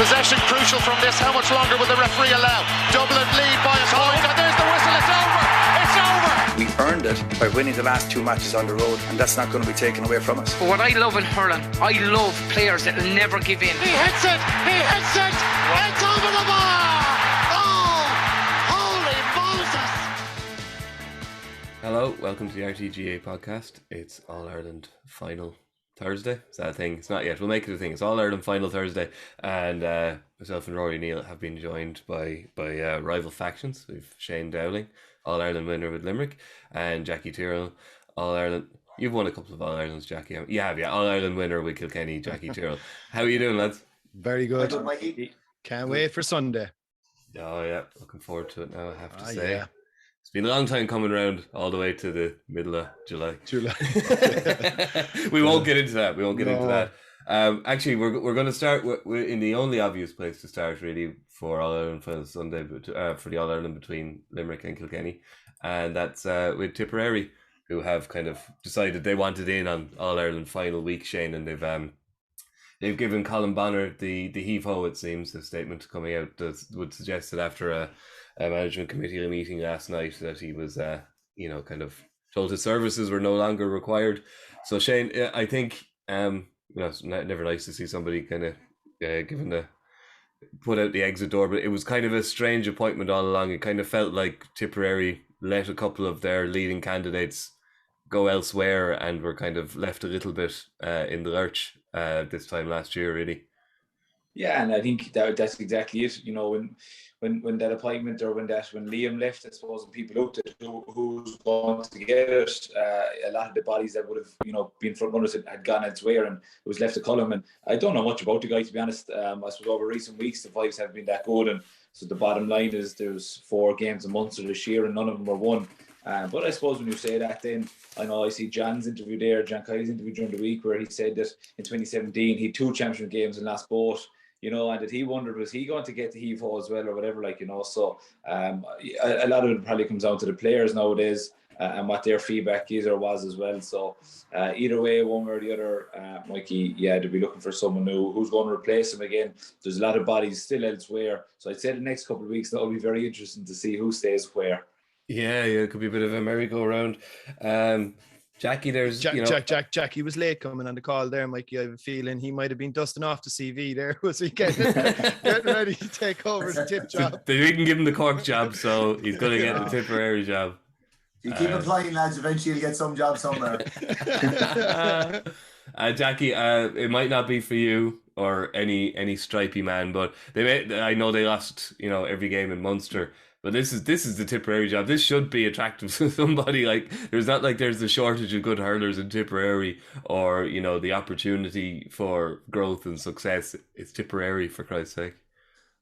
Possession crucial from this. How much longer will the referee allow? Dublin lead by a point, and there's the whistle. It's over. It's over. We earned it by winning the last 2 matches on the road, and that's not going to be taken away from us. But what I love in hurling, I love players that will never give in. He hits it. It's over the bar. Oh, holy Moses. Hello, welcome to the RTÉ GAA Podcast. It's All-Ireland Final Thursday. Is that a thing? It's not yet. We'll make it a thing. It's All-Ireland Final Thursday. And myself and Rory Neal have been joined by rival factions. We've Shane Dowling, All-Ireland winner with Limerick, and Jackie Tyrrell, All-Ireland. You've won a couple of All-Irelands, Jackie. You have, yeah. All-Ireland winner with Kilkenny, Jackie Tyrrell. How are you doing, lads? Very good. Good, Mikey. Can't wait for Sunday. Oh, yeah. Looking forward to it now, I have to say. Yeah. It's been a long time coming around all the way to the middle of July. We won't get into that. Into that. Actually, we're going to start we're in the only obvious place to start, really, for All-Ireland Final Sunday, for the All-Ireland between Limerick and Kilkenny. And that's with Tipperary, who have kind of decided they wanted in on All-Ireland Final week, Shane, and they've given Colin Bonner the heave-ho, it seems. The statement coming out that would suggest that after a management committee meeting last night that he was, kind of told his services were no longer required. So Shane, I think, it's never nice to see somebody kind of put out the exit door, but it was kind of a strange appointment all along. It kind of felt like Tipperary let a couple of their leading candidates go elsewhere and were kind of left a little bit in the lurch this time last year, really. Yeah, and I think that's exactly it. You know, when that appointment or when Liam left, I suppose people looked at who's going to get it. A lot of the bodies that would have been front runners had gone elsewhere, and it was left to Colin. And I don't know much about the guy, to be honest. I suppose over recent weeks the vibes haven't been that good, and so the bottom line is there's 4 games a Munster this year, and none of them were won. But I suppose when you say that, then I know I see John's interview there, John Kylie's interview during the week, where he said that in 2017 he had 2 championship games and lost both. And that he wondered, was he going to get the heave-ho as well or whatever, so a lot of it probably comes down to the players nowadays and what their feedback is or was as well. So either way, one way or the other, Mikey, they'll be looking for someone new who's going to replace him again. There's a lot of bodies still elsewhere. So I'd say the next couple of weeks, that'll be very interesting to see who stays where. Yeah, it could be a bit of a merry-go-round. Jackie, there's Jackie was late coming on the call there, Mikey. I have a feeling he might have been dusting off the CV there. Was he getting ready to take over the Tip job? They didn't give him the Cork job, so he's going to get the Tipperary job. You keep applying, lads. Eventually, you'll get some job somewhere. Jackie, it might not be for you or any stripy man, but I know they lost, every game in Munster. But this is the Tipperary job. This should be attractive to somebody. Like, there's not like there's a shortage of good hurlers in Tipperary, or the opportunity for growth and success. It's Tipperary, for Christ's sake.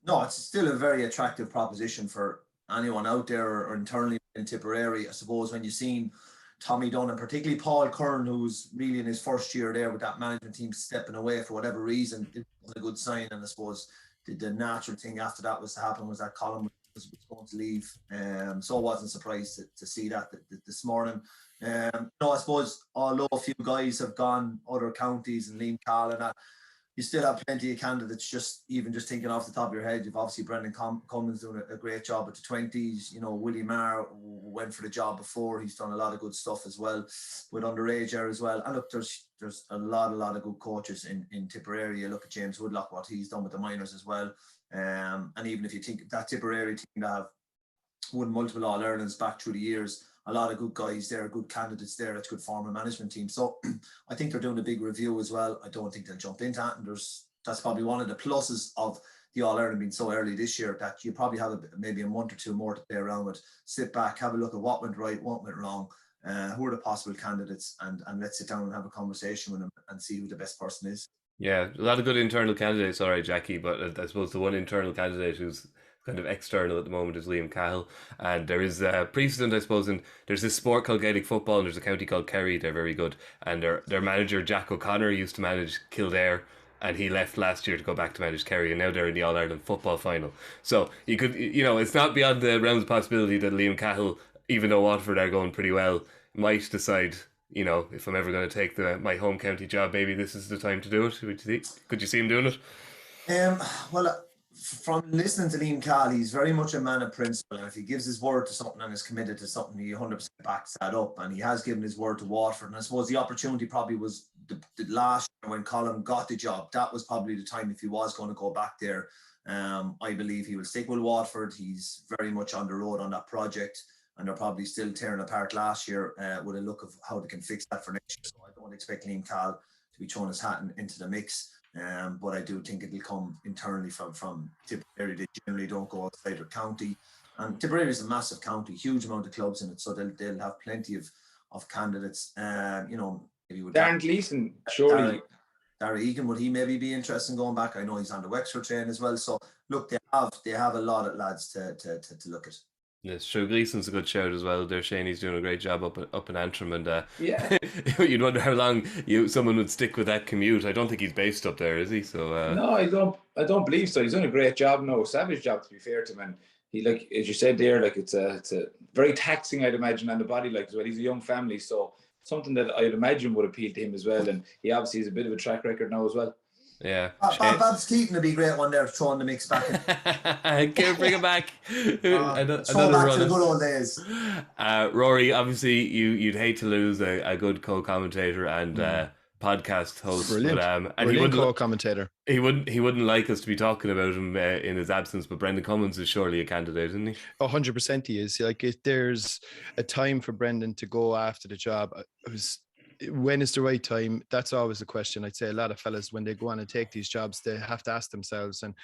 No, it's still a very attractive proposition for anyone out there or internally in Tipperary. I suppose when you've seen Tommy Dunn and particularly Paul Curran, who's really in his first year there with that management team stepping away for whatever reason, it was a good sign. And I suppose the natural thing after that was to happen was that Colin was going to leave, so I wasn't surprised to see that this morning. I suppose although a few guys have gone other counties and Liam Cahill and that, you still have plenty of candidates. Just thinking off the top of your head, you've obviously Brendan Cummins doing a great job at the 20s. Willie Maher went for the job before. He's done a lot of good stuff as well with underage there as well. And look, there's a lot of good coaches in Tipperary. You look at James Woodlock, what he's done with the minors as well. And even if you think that Tipperary team that have won multiple All-Irelands back through the years, a lot of good guys there, good candidates there. It's good former management team. So I think they're doing a big review as well. I don't think they'll jump into that. And that's probably one of the pluses of the All-Ireland being so early this year, that you probably have maybe a month or two more to play around with. Sit back, have a look at what went right, what went wrong, who are the possible candidates, and let's sit down and have a conversation with them and see who the best person is. Yeah, a lot of good internal candidates, all right, Jackie, but I suppose the one internal candidate who's kind of external at the moment is Liam Cahill, and there is a precedent, I suppose, and there's this sport called Gaelic football, and there's a county called Kerry. They're very good, and their manager Jack O'Connor used to manage Kildare, and he left last year to go back to manage Kerry, and now they're in the All-Ireland football final. So you could, it's not beyond the realms of possibility that Liam Cahill, even though Waterford are going pretty well, might decide, if I'm ever going to take my home county job, maybe this is the time to do it. Could you see him doing it? Well, from listening to Liam Cahill, he's very much a man of principle, and if he gives his word to something and is committed to something, he 100% backs that up, and he has given his word to Waterford. And I suppose the opportunity probably was the last year when Colin got the job. That was probably the time if he was going to go back there. I believe he will stick with Waterford. He's very much on the road on that project, and they're probably still tearing apart last year with a look of how they can fix that for next year. So I don't expect Liam Cahill to be throwing his hat into the mix. But I do think it will come internally from Tipperary. They generally don't go outside their county, and Tipperary is a massive county, huge amount of clubs in it, so they'll have plenty of candidates. Maybe with Darren Gleeson, surely. Darren Egan, would he maybe be interested in going back? I know he's on the Wexford train as well. So look, they have a lot of lads to look at. Yes, sure. Gleeson's a good shout as well. There, Shane, he's doing a great job up in Antrim, and yeah, you'd wonder how long someone would stick with that commute. I don't think he's based up there, is he? So no, I don't believe so. He's doing a great job. No, savage job, to be fair to him. And he, like as you said there, like it's a very taxing, I'd imagine, on the body, like as well. He's a young family, so something that I'd imagine would appeal to him as well. And he obviously has a bit of a track record now as well. Yeah, Babs Keaton would be a great one there to throw in the mix back in. Can't bring him back. Throw back to the good old days. Rory, obviously you'd hate to lose a good co-commentator and podcast host. Brilliant. And he wouldn't co-commentator. He wouldn't like us to be talking about him in his absence. But Brendan Cummins is surely a candidate, isn't he? 100% he is. Like, if there's a time for Brendan to go after the job, when is the right time? That's always the question. I'd say a lot of fellas, when they go on and take these jobs, they have to ask themselves. And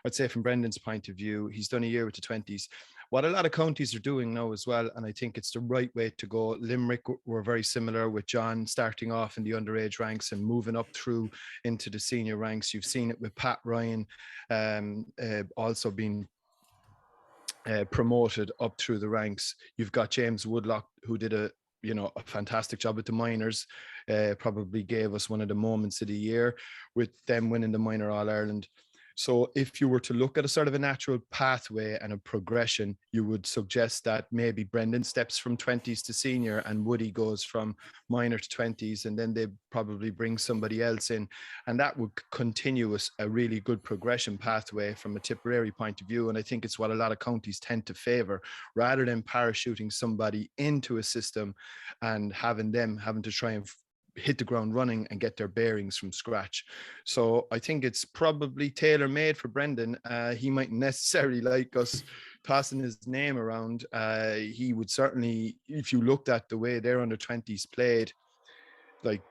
I'd say from Brendan's point of view, he's done a year with the 20s. What a lot of counties are doing now as well, and I think it's the right way to go. Limerick were very similar, with John starting off in the underage ranks and moving up through into the senior ranks. You've seen it with Pat Ryan also being promoted up through the ranks. You've got James Woodlock, who did a fantastic job with the minors, probably gave us one of the moments of the year with them winning the minor All-Ireland. So if you were to look at a sort of a natural pathway and a progression, you would suggest that maybe Brendan steps from 20s to senior and Woody goes from minor to 20s, and then they probably bring somebody else in. And that would continue a really good progression pathway from a Tipperary point of view. And I think it's what a lot of counties tend to favour, rather than parachuting somebody into a system and having to try and hit the ground running and get their bearings from scratch. So I think it's probably tailor-made for Brendan. He mightn't necessarily like us tossing his name around. He would certainly, if you looked at the way their under-20s played, like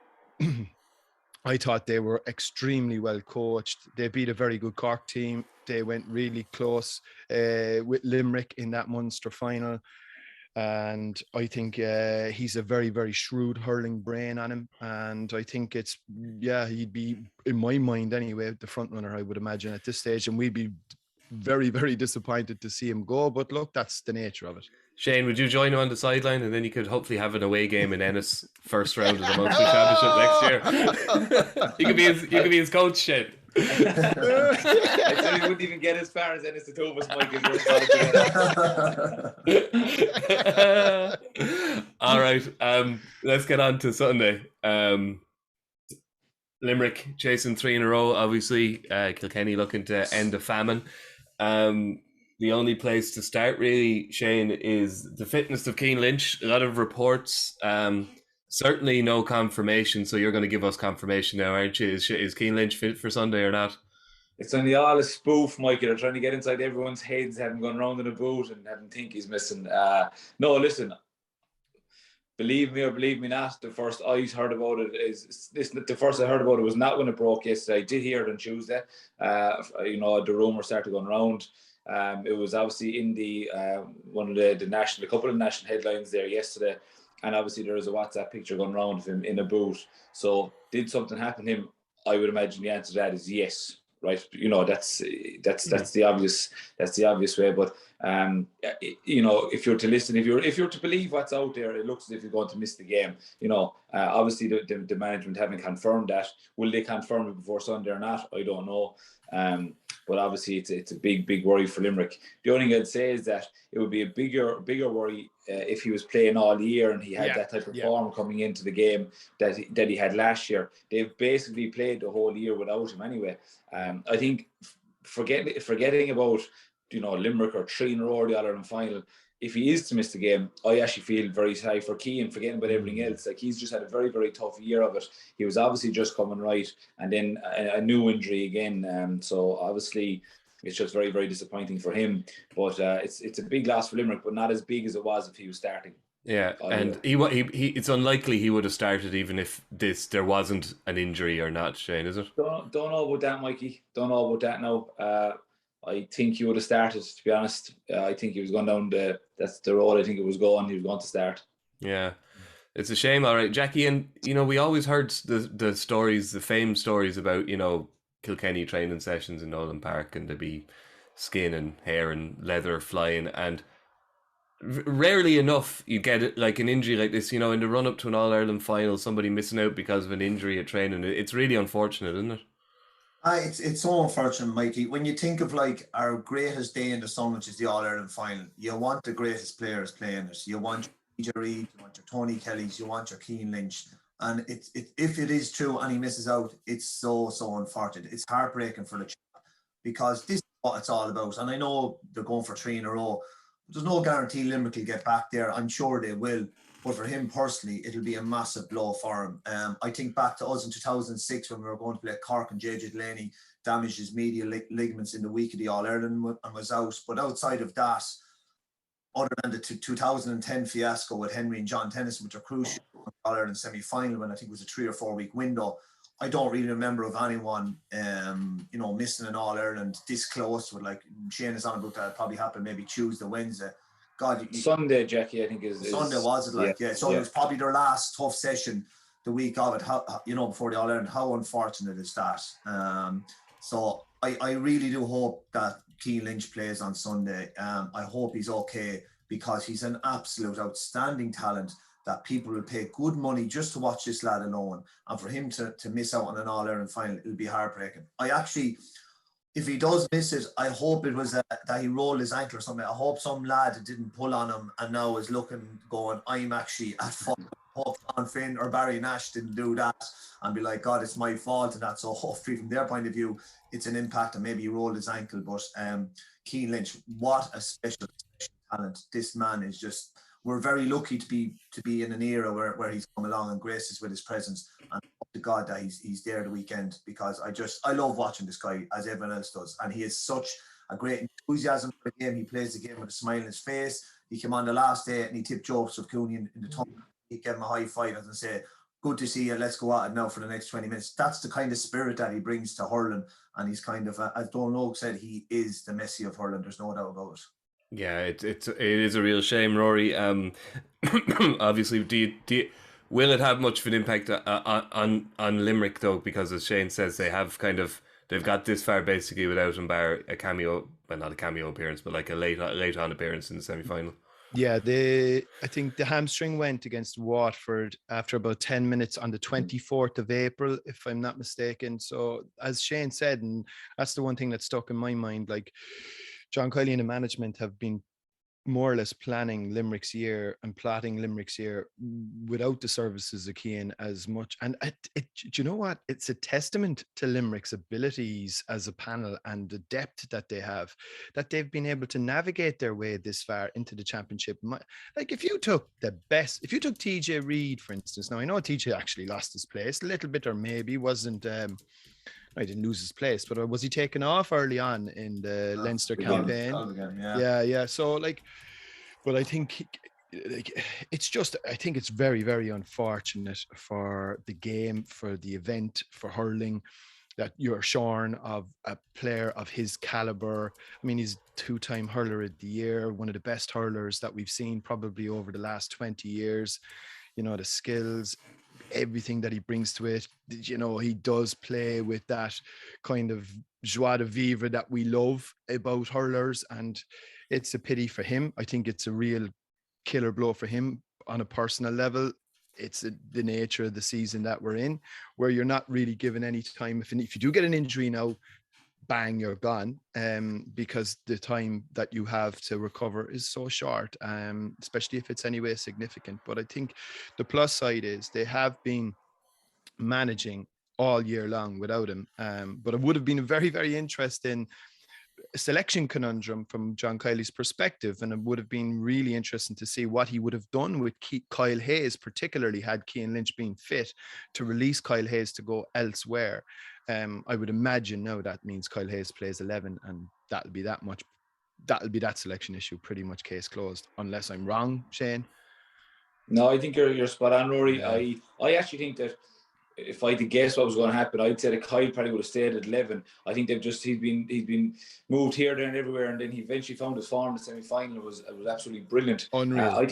I thought they were extremely well coached. They beat a very good Cork team. They went really close with Limerick in that Munster final. And I think he's a very, very shrewd hurling brain on him. And I think he'd be, in my mind anyway, the front runner, I would imagine, at this stage. And we'd be very, very disappointed to see him go. But look, that's the nature of it. Shane, would you join him on the sideline, and then you could hopefully have an away game in Ennis, first round of the Munster Championship next year? You could be his coach, Shane. I said he wouldn't even get as far as Ennis to Thomas, Mikey. All right, let's get on to Sunday. Limerick chasing 3 in a row, obviously. Kilkenny looking to end the famine. The only place to start, really, Shane, is the fitness of Cian Lynch. A lot of reports, certainly no confirmation. So you're going to give us confirmation now, aren't you? Is Cian Lynch fit for Sunday or not? It's only all a spoof, Mikey. They're trying to get inside everyone's heads, have him gone round in a boot and have him think he's missing. No, listen. Believe me or believe me not, the first I heard about it was not when it broke yesterday. I did hear it on Tuesday. The rumour started going around. It was obviously in the a couple of national headlines there yesterday, and obviously there was a WhatsApp picture going around of him in a boot. So did something happen to him? I would imagine the answer to that is yes. Right, that's the obvious way. But if you're to listen, if you're to believe what's out there, it looks as if you're going to miss the game. Obviously the management haven't confirmed that. Will they confirm it before Sunday or not? I don't know. but obviously it's a big worry for Limerick. The only thing I'd say is that it would be a bigger worry if he was playing all year and he had that type of form coming into the game that he had last year. They've basically played the whole year without him anyway. I think forgetting about Limerick or 3 in a row the All-Ireland final, if he is to miss the game, I actually feel very sorry for Cian, forgetting about everything else. Like, he's just had a very, very tough year of it. He was obviously just coming right, and then a new injury again. So obviously it's just very, very disappointing for him. But it's a big loss for Limerick, but not as big as it was if he was starting. Yeah, and he it's unlikely he would have started even if there wasn't an injury or not, Shane, is it? Don't know about that, Mikey. Don't know about that now. I think he would have started, to be honest. I think he was going down that's the road I think it was going. He was going to start. Yeah. It's a shame, all right, Jackie. And, we always heard the stories, the famed stories about, Kilkenny training sessions in Nolan Park, and there'd be skin and hair and leather flying. And rarely enough you get it, like an injury like this, in the run-up to an All-Ireland final, somebody missing out because of an injury at training. It's really unfortunate, isn't it? It's so unfortunate, Mikey. When you think of like our greatest day in the sun, which is the All-Ireland final, you want the greatest players playing it. You want your Reid, you want your Tony Kellys, you want your Cian Lynch. And if it is true and he misses out, it's so unfortunate. It's heartbreaking for the chap, because this is what it's all about. And I know they're going for 3 in a row. There's no guarantee Limerick will get back there. I'm sure they will. But for him personally, it'll be a massive blow for him. I think back to us in 2006 when we were going to play Cork, and JJ Delaney damaged his medial ligaments in the week of the All-Ireland and was out. But outside of that, other than the 2010 fiasco with Henry and John Tennyson, which are crucial in the All-Ireland semi-final, when I think it was a 3 or 4 week window, I don't really remember of anyone, missing an All-Ireland this close. With, like Shane is on about that, probably happened maybe Tuesday, Wednesday. God, Sunday, Jackie, I think is Sunday, was it? Like, yeah. So it was probably their last tough session the week of it. How, before the All-Ireland, how unfortunate is that? So I really do hope that Cian Lynch plays on Sunday. I hope he's okay, because he's an absolute outstanding talent that people will pay good money just to watch this lad alone. And for him to miss out on an All-Ireland final, it'll be heartbreaking. If he does miss it, I hope it was that he rolled his ankle or something. I hope some lad didn't pull on him and now is going, I'm actually at fault. I hope John Finn or Barry Nash didn't do that and be like, God, it's my fault and that. So hopefully from their point of view, it's an impact and maybe he rolled his ankle. But Cian Lynch, what a special talent. This man is just, we're very lucky to be in an era where he's come along and graced us with his presence. And hope to God that he's there the weekend, because I love watching this guy, as everyone else does. And he has such a great enthusiasm for the game. He plays the game with a smile on his face. He came on the last day and he tipped Joseph Cooney in the tongue. He gave him a high five and say, good to see you, let's go at it now for the next 20 minutes. That's the kind of spirit that he brings to hurling. And he's kind of, as Donald said, he is the Messi of hurling. There's no doubt about it. Yeah, it is a real shame, Rory. Obviously, will it have much of an impact on Limerick though? Because as Shane says, they've got this far basically without him, bar a cameo, well, not a cameo appearance, but like a late on appearance in the semi-final. Yeah, I think the hamstring went against Watford after about 10 minutes on the 24th of April, if I'm not mistaken. So as Shane said, and that's the one thing that stuck in my mind, like John Kiley and the management have been more or less planning Limerick's year and plotting Limerick's year without the services of Cian as much. And do you know what? It's a testament to Limerick's abilities as a panel and the depth that they have, that they've been able to navigate their way this far into the championship. Like if you took TJ Reid, for instance, now I know TJ actually lost his place a little bit, or maybe wasn't, I didn't lose his place, but was he taken off early on in the Leinster campaign? Yeah. So but I think I think it's very, very unfortunate for the game, for the event, for hurling, that you're shorn of a player of his caliber. I mean, he's 2-time hurler of the year, one of the best hurlers that we've seen probably over the last 20 years. The skills, everything that he brings to it. He does play with that kind of joie de vivre that we love about hurlers, and it's a pity for him. I think it's a real killer blow for him on a personal level. It's the nature of the season that we're in, where you're not really given any time. If you do get an injury now, bang, you're gone, because the time that you have to recover is so short, especially if it's anyway significant. But I think the plus side is they have been managing all year long without him. But it would have been a very, very interesting selection conundrum from John Kiley's perspective, and it would have been really interesting to see what he would have done with Kyle Hayes, particularly had Cian Lynch been fit, to release Kyle Hayes to go elsewhere. I would imagine now that means Kyle Hayes plays 11, and that'll be that selection issue pretty much case closed, unless I'm wrong, Shane. No, I think you're spot on, Rory. Yeah. I actually think that if I had to guess what was going to happen, I'd say that Kyle probably would have stayed at 11. I think he's been moved here, there, and everywhere, and then he eventually found his form in the semi-final. It was absolutely brilliant. Unreal. I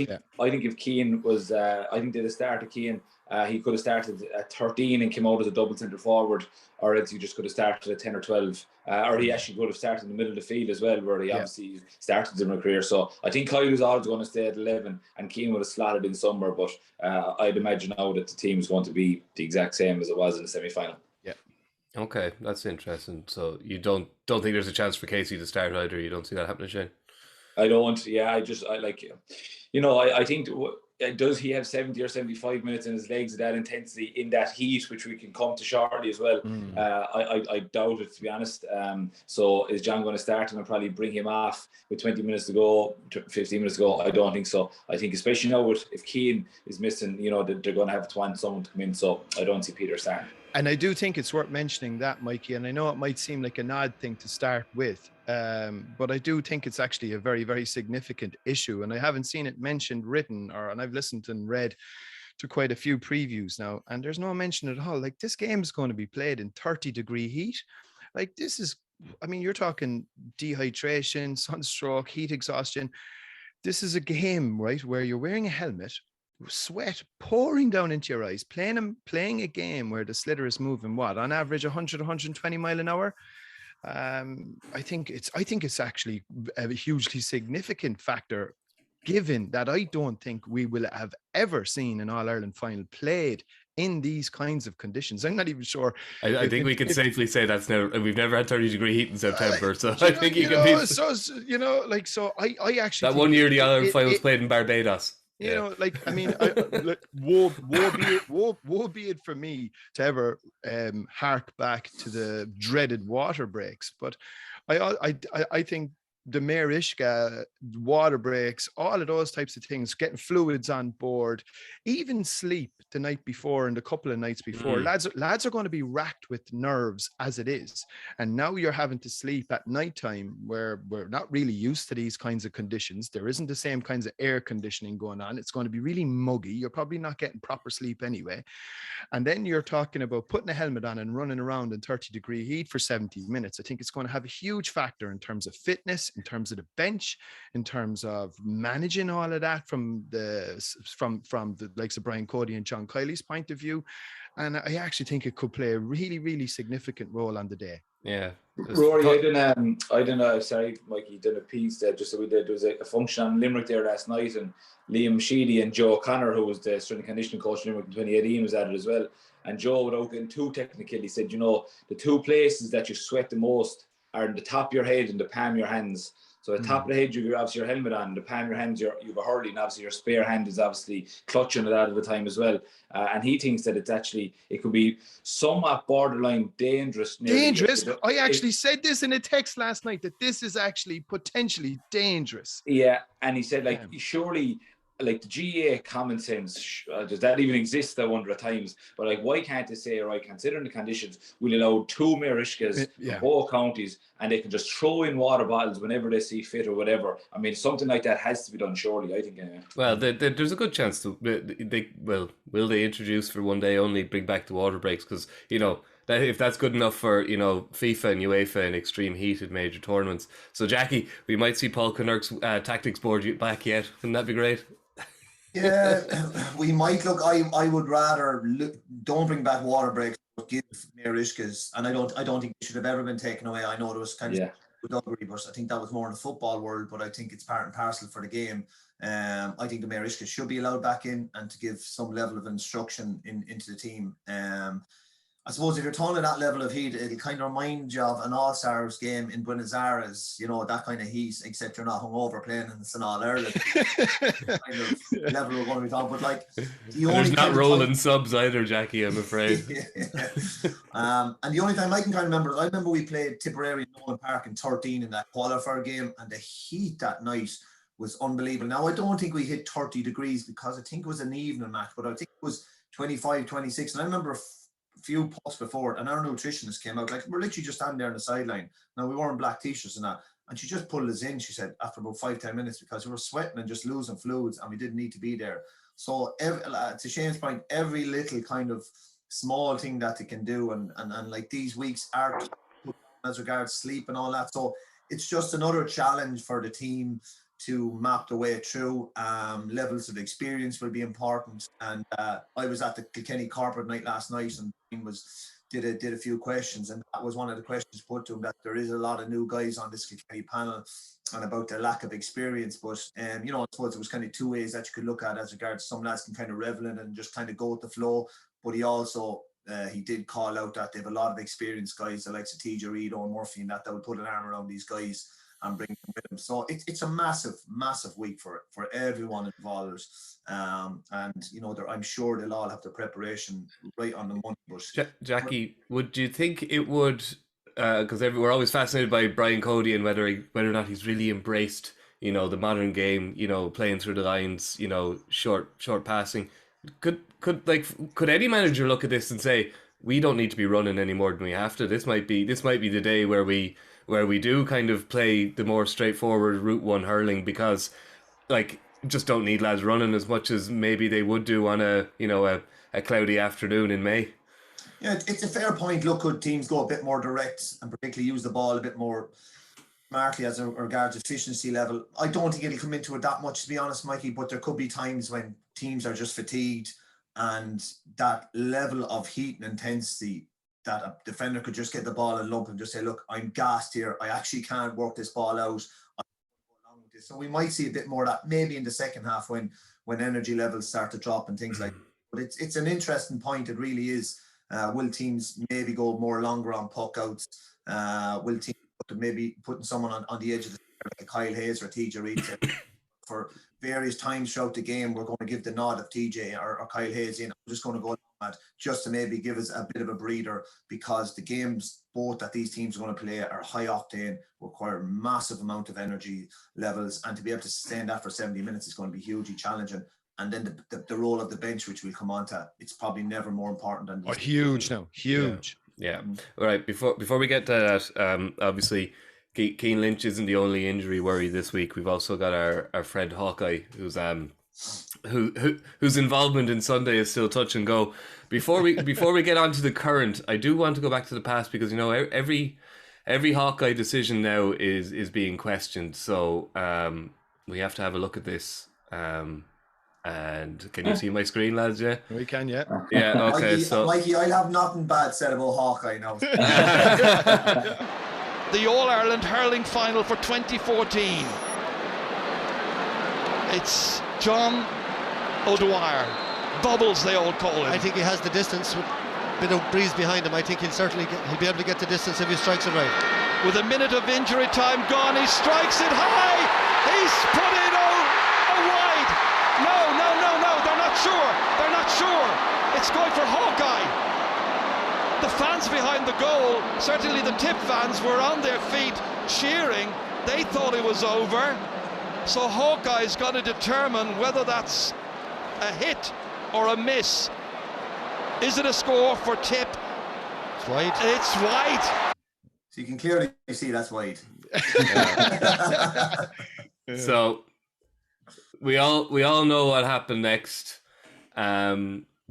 think if Cian was, I think they'd have started Cian. He could have started at 13 and came out as a double centre forward, or else he just could have started at 10 or 12, or he actually could have started in the middle of the field as well, where he obviously started his career. So I think Kyle was always going to stay at 11, and Cian would have slotted in somewhere. But I'd imagine now that the team is going to be the exact same as it was in the semi-final. Yeah. Okay, that's interesting. So you don't think there's a chance for Casey to start either? You don't see that happening, Shane? I don't. Yeah, I think. Does he have 70 or 75 minutes in his legs at that intensity in that heat, which we can come to shortly as well? I doubt it, to be honest. So is John going to start him and probably bring him off with 20 minutes to go, 15 minutes to go? I don't think so. I think especially now if Cian is missing, they're going to have to want someone to come in. So I don't see Peter starting. And I do think it's worth mentioning that, Mikey, and I know it might seem like an odd thing to start with, but I do think it's actually a very, very significant issue. And I haven't seen it mentioned, written, and I've listened and read to quite a few previews now, and there's no mention at all. Like, this game is going to be played in 30-degree heat. Like, this is, you're talking dehydration, sunstroke, heat exhaustion. This is a game, right, where you're wearing a helmet, sweat pouring down into your eyes, playing a game where the sliotar is moving on average 100-120 mile an hour. I think it's actually a hugely significant factor, given that I don't think we will have ever seen an All-Ireland final played in these kinds of conditions. I'm not even sure. I think we can safely say we've never had 30-degree heat in September. So I think you can be. So I actually that one year the All-Ireland final was played in Barbados. You know, woe be it for me to ever hark back to the dreaded water breaks. But I think the Mayor Ishka, water breaks, all of those types of things, getting fluids on board, even sleep the night before and a couple of nights before. Lads are going to be racked with nerves as it is. And now you're having to sleep at nighttime where we're not really used to these kinds of conditions. There isn't the same kinds of air conditioning going on. It's going to be really muggy. You're probably not getting proper sleep anyway. And then you're talking about putting a helmet on and running around in 30-degree heat for 70 minutes. I think it's going to have a huge factor in terms of fitness, in terms of the bench, in terms of managing all of that from the likes of Brian Cody and John Kiley's point of view. And I actually think it could play a really, really significant role on the day. Yeah. Rory, I didn't sorry, Mikey, did a piece that just so we did. There was a function on Limerick there last night, and Liam Sheedy and Joe Connor, who was the strength and conditioning coach in Limerick in 2018, was at it as well. And Joe, without getting too technical, he said, the two places that you sweat the most are in the top of your head and the palm of your hands. So at the top of the head, you've obviously your helmet on, the palm of your hands, you've a hurling, obviously your spare hand is obviously clutching it out of the time as well. And he thinks that it could be somewhat borderline dangerous. Dangerous? I actually said this in a text last night, that this is actually potentially dangerous. Yeah, and he said, surely, the GA common sense, does that even exist, I wonder at times? But why can't they say, right, considering the conditions, we'll allow 2 Marishkas from both counties, and they can just throw in water bottles whenever they see fit or whatever. Something like that has to be done, surely, I think. Well, there's a good chance will they introduce for one day only, bring back the water breaks? Because, that if that's good enough for, FIFA and UEFA in extreme heat at major tournaments. So, Jackie, we might see Paul Kinnerk's tactics board back yet. Wouldn't that be great? Yeah, we might look. I would rather don't bring back water breaks, but give Mayor Ishka's, and I don't think it should have ever been taken away. I know there was kind of duggery, but I think that was more in the football world. But I think it's part and parcel for the game. I think the Mayor Ishka should be allowed back in and to give some level of instruction into the team. I suppose if you're throwing at that level of heat, it'll kind of remind you of an All-Stars game in Buenos Aires, you know, that kind of heat, except you're not hungover playing in the All-Ireland kind of level we're going to be talking. But like, there's not rolling subs either, Jackie, I'm afraid. And the only time I can kind of remember is I remember we played Tipperary in Nolan Park in 13 in that qualifier game, and the heat that night was unbelievable. Now, I don't think we hit 30 degrees because I think it was an evening match, but I think it was 25, 26. And I remember few posts before it, and our nutritionist came out, like, we're literally just standing there on the sideline. Now, we wore black t-shirts and that, and she just pulled us in, she said, after about 5-10 minutes, because we were sweating and just losing fluids and we didn't need to be there. So to Shane's point, every little kind of small thing that they can do, and like these weeks are as regards sleep and all that, so it's just another challenge for the team to map the way through. Levels of experience will be important, and I was at the Kilkenny corporate night last night, and did a few questions, and that was one of the questions put to him, that there is a lot of new guys on this Kilkenny panel and about their lack of experience. But you know, I suppose it was kind of two ways that you could look at as regards some lads can kind of revel in and just kind of go with the flow, but he also he did call out that they have a lot of experienced guys, the likes of TJ Reid, Owen Murphy, and that would put an arm around these guys and bring them with them. So it's a massive week for everyone involved. And you know, I'm sure they'll all have the preparation right on the money. But Jackie, would you think it would? Because we're always fascinated by Brian Cody and whether or not he's really embraced, you know, the modern game. You know, playing through the lines. You know, short passing. Could any manager look at this and say, we don't need to be running any more than we have to? This might be the day where we do kind of play the more straightforward Route 1 hurling, because like just don't need lads running as much as maybe they would do on a cloudy afternoon in May. Yeah, it's a fair point. Look, could teams go a bit more direct and particularly use the ball a bit more smartly as regards efficiency level? I don't think it'll come into it that much, to be honest, Mikey, but there could be times when teams are just fatigued, and that level of heat and intensity, that a defender could just get the ball and lump and just say, look, I'm gassed here, I actually can't work this ball out. So we might see a bit more of that maybe in the second half when energy levels start to drop and things like that. But it's an interesting point, it really is. Will teams maybe go more longer on puck outs? Will teams maybe putting someone on the edge of the like Kyle Hayes or TJ Reid for various times throughout the game, we're going to give the nod of TJ or Kyle Hayes in. I'm just going to go mad just to maybe give us a bit of a breather, because the games both that these teams are going to play are high octane, require massive amount of energy levels, and to be able to sustain that for 70 minutes is going to be hugely challenging. And then the role of the bench, which we'll come on to, it's probably never more important than this. Huge now, huge. Yeah. All right. Before we get to that, obviously, Cian Lynch isn't the only injury worry this week. We've also got our friend Hawkeye, whose involvement in Sunday is still touch and go. Before we get on to the current, I do want to go back to the past, because you know every Hawkeye decision now is being questioned. So we have to have a look at this. And can you see my screen, lads? Yeah, we can. Yeah. Yeah. Okay. Mikey, I have nothing bad said about Hawkeye now. The All-Ireland hurling final for 2014. It's John O'Dwyer. Bubbles, they all call him. I think he has the distance with a bit of breeze behind him. I think he'll be able to get the distance if he strikes it right. With a minute of injury time gone, he strikes it high. He's put it wide. No. They're not sure. It's going for Hawkeye. The fans behind the goal, certainly the Tip fans, were on their feet cheering. They thought it was over. So Hawkeye's got to determine whether that's a hit or a miss. Is it a score for Tip? It's wide. It's wide. So you can clearly see that's wide. So we all know what happened next.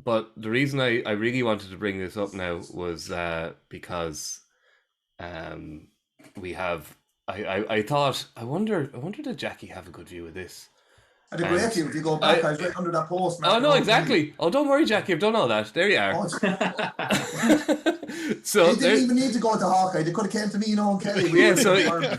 But the reason I really wanted to bring this up now was because we have. I thought I wonder did Jackie have a good view of this? I did great view. If you go back, I was right under that post. Oh no, exactly. Oh, don't worry, Jackie. I've done all that. There you are. So they didn't even need to go to Hawkeye. They could have came to me, and Kelly. Yeah, so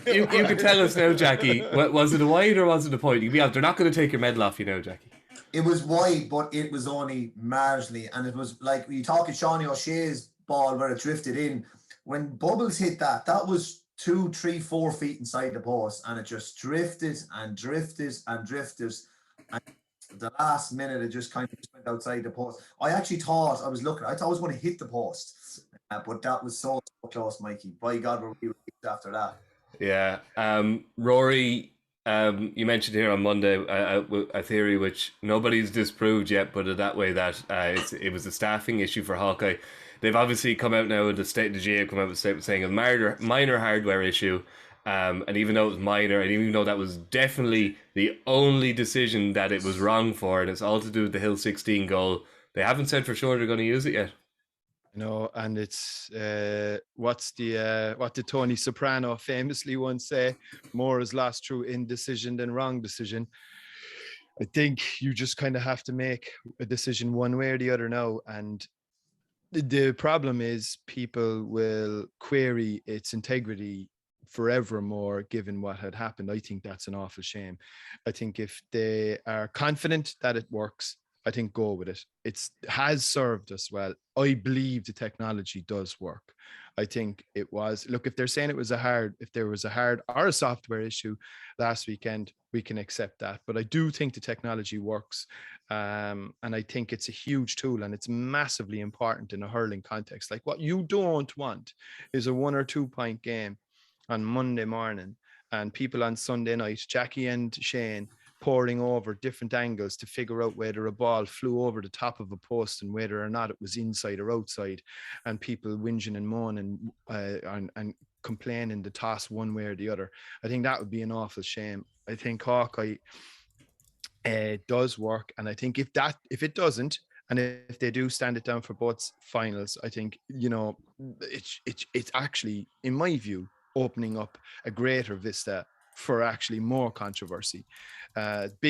you can tell us now, Jackie. Was it a wide or was it a point? You be honest, they're not going to take your medal off you now, Jackie. It was wide, but it was only marginally, and it was like you talk at Shawnee O'Shea's ball where it drifted in. When Bubbles hit that was 2, 3, 4 feet inside the post, and it just drifted and drifted and drifted. And the last minute, it just kind of went outside the post. I actually thought I thought I was going to hit the post, but that was so close, Mikey. By God, were we relieved after that. Yeah. Rory, you mentioned here on Monday a theory which nobody's disproved yet, but that way that it was a staffing issue for Hawkeye. They've obviously come out now with the GAA come out with a statement saying a minor hardware issue. And even though it was minor, and even though that was definitely the only decision that it was wrong for, and it's all to do with the Hill 16 goal, they haven't said for sure they're going to use it yet. No, and it's what did Tony Soprano famously once say? More is lost through indecision than wrong decision. I think you just kind of have to make a decision one way or the other now, and the problem is people will query its integrity forevermore given what had happened. I think that's an awful shame. I think if they are confident that it works, I think go with it. It has served us well. I believe the technology does work. I think it was, look, if they're saying if there was a hard or a software issue last weekend, we can accept that. But I do think the technology works. And I think it's a huge tool, and it's massively important in a hurling context. Like, what you don't want is a 1 or 2 point game on Monday morning and people on Sunday night, Jackie and Shane, poring over different angles to figure out whether a ball flew over the top of a post and whether or not it was inside or outside, and people whinging and moaning and complaining the toss one way or the other. I think that would be an awful shame. I think Hawkeye does work, and I think if it doesn't, and if they do stand it down for both finals, I think, it's actually, in my view, opening up a greater vista for actually more controversy. If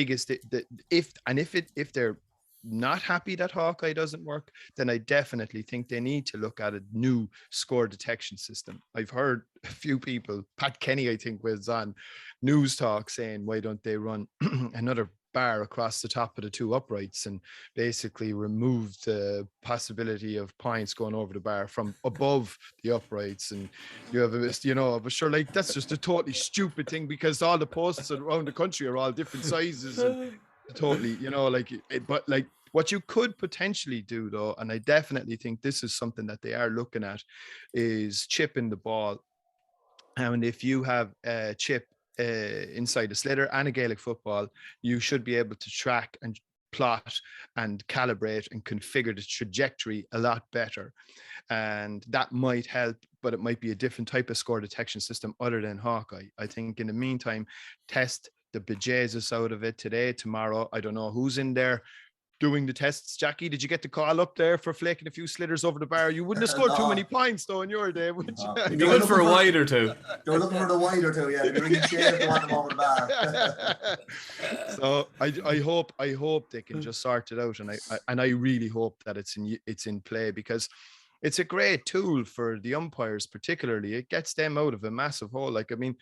they're not happy that Hawkeye doesn't work, then I definitely think they need to look at a new score detection system. I've heard a few people, Pat Kenny, I think, was on News Talk saying, why don't they run another bar across the top of the 2 uprights and basically remove the possibility of points going over the bar from above the uprights. And you have but sure, like, that's just a totally stupid thing, because all the posts around the country are all different sizes and totally, but like, what you could potentially do though, and I definitely think this is something that they are looking at, is chipping the ball. And if you have a chip inside a sliotar and a Gaelic football, you should be able to track and plot and calibrate and configure the trajectory a lot better. And that might help, but it might be a different type of score detection system other than Hawkeye. I think in the meantime, test the bejesus out of it today, tomorrow. I don't know who's in there doing the tests. Jackie, did you get the call up there for flaking a few slitters over the bar? You wouldn't have scored too many points though in your day, would you? You'd be good for a wide or two. They're looking for the wide or two, yeah. They're bringing shade if they want them over the bar. So I hope they can just sort it out, and I really hope that it's in play, because it's a great tool for the umpires, particularly. It gets them out of a massive hole. Like, I mean,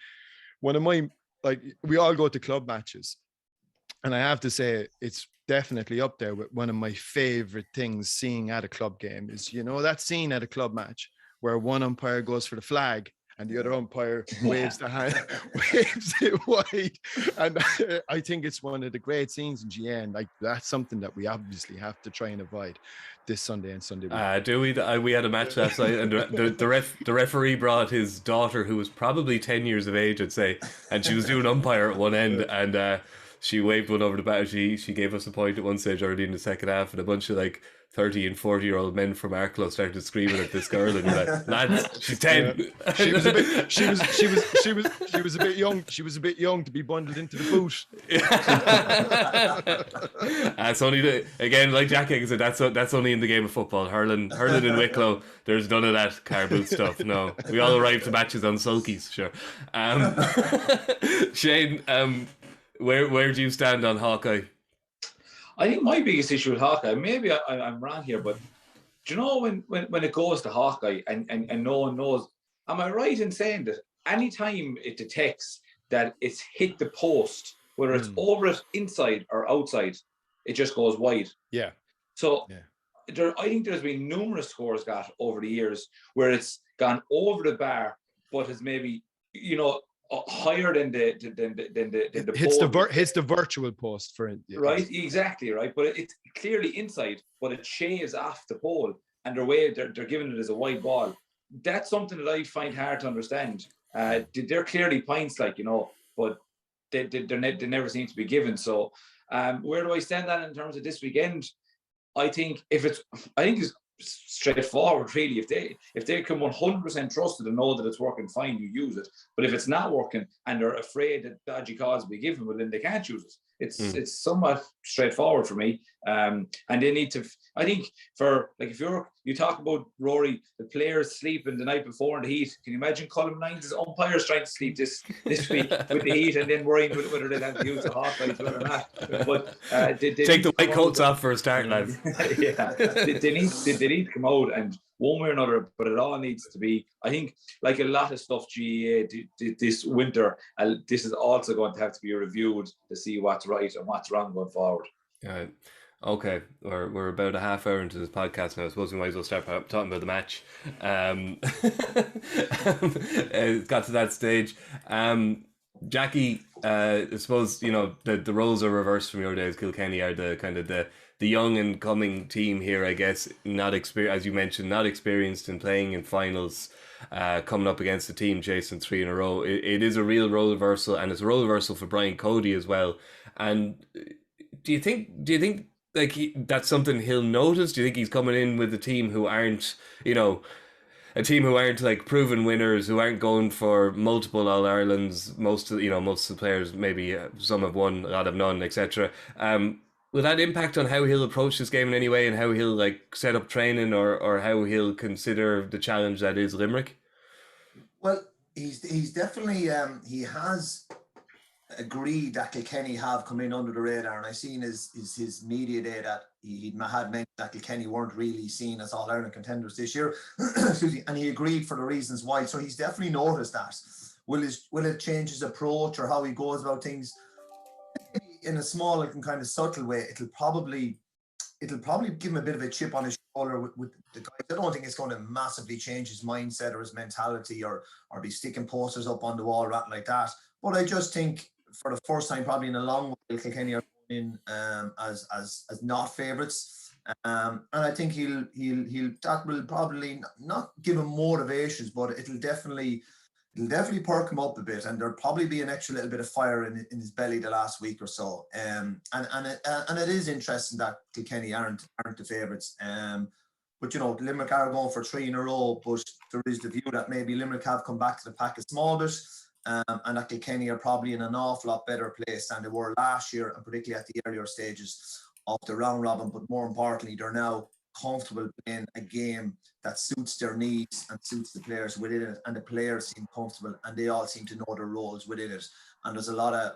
we all go to club matches, and I have to say it's definitely up there with one of my favorite things seeing at a club game is, that scene at a club match where one umpire goes for the flag and the other umpire waves the hand, waves it wide. And I think it's one of the great scenes in GA, and like, that's something that we obviously have to try and avoid this Sunday and Sunday week. Do we? We had a match last night, and the referee brought his daughter, who was probably 10 years of age, I'd say, and she was doing umpire at one end, and she waved one over the back. She gave us a point at one stage early in the second half, and a bunch of like 30 and 40-year-old men from our club started screaming at this girl, and you're like, lads, she's 10. Yeah. She was a bit young. She was a bit young to be bundled into the boot. That's only again, like Jack Higgins said, that's only in the game of football. Hurling in Wicklow, there's none of that car boot stuff. No, we all arrive to matches on sulkies, sure. Shane, where do you stand on Hawkeye? I think my biggest issue with Hawkeye, maybe I'm wrong here, but do you know when it goes to Hawkeye and no one knows, am I right in saying that anytime it detects that it's hit the post, whether it's over it, inside or outside, it just goes wide? Yeah. So I think there's been numerous scores got over the years where it's gone over the bar, but has maybe, higher than the hits the virtual post for it. Right, exactly, right. But it's clearly inside, but it shaves off the pole, and they're giving it as a wide ball. That's something that I find hard to understand. They're clearly pints, but they never seem to be given. So, where do I stand on in terms of this weekend? I think it's straightforward, really. If they can 100% trust it and know that it's working fine, you use it. But if it's not working and they're afraid that dodgy calls will be given, well, then they can't use it. It's somewhat straightforward for me. And they need to, I think, if you talk about, Rory, the players sleeping the night before in the heat. Can you imagine Colin Nines' umpires trying to sleep this week with the heat and then worrying whether they'd have to use the hot lights or not? But take the white coats off for a start, lads. Yeah, they need to come out, and one way or another, but it all needs to be, I think, like a lot of stuff GAA this winter, this is also going to have to be reviewed to see what's right and what's wrong going forward. Right. Okay, we're about a half hour into this podcast now. I suppose we might as well start talking about the match. It got to that stage. Jackie, I suppose, the roles are reversed from your days. Kilkenny are the kind of the young and coming team here, I guess, as you mentioned, not experienced in playing in finals, coming up against a team chasing 3 in a row. It is a real role reversal, and it's a role reversal for Brian Cody as well. And do you think like that's something he'll notice? Do you think he's coming in with a team who aren't, a team who aren't like proven winners, who aren't going for multiple All-Irelands? Most of the players, maybe some have won, a lot have none, etc. Will that impact on how he'll approach this game in any way, and how he'll set up training, or how he'll consider the challenge that is Limerick? Well, he's definitely he has agreed that Kilkenny have come in under the radar, and I seen his media day that he had mentioned that Kilkenny weren't really seen as All-Ireland contenders this year. Excuse me, and he agreed for the reasons why. So he's definitely noticed that. Will it change his approach or how he goes about things? In a small and kind of subtle way, it'll probably give him a bit of a chip on his shoulder with the guys. I don't think it's going to massively change his mindset or his mentality or be sticking posters up on the wall or anything like that. But I just think for the first time probably in a long while, Kilkenny are going in as not favourites. And I think he'll that will probably not give him motivations, but it'll definitely perk him up a bit, and there'll probably be an extra little bit of fire in his belly the last week or so. And it is interesting that Kilkenny aren't the favourites. But Limerick are going for 3 in a row, but there is the view that maybe Limerick have come back to the pack a small bit, and that Kilkenny are probably in an awful lot better place than they were last year, and particularly at the earlier stages of the round robin. But more importantly, they're now comfortable playing a game that suits their needs and suits the players within it, and the players seem comfortable and they all seem to know their roles within it, and there's a lot of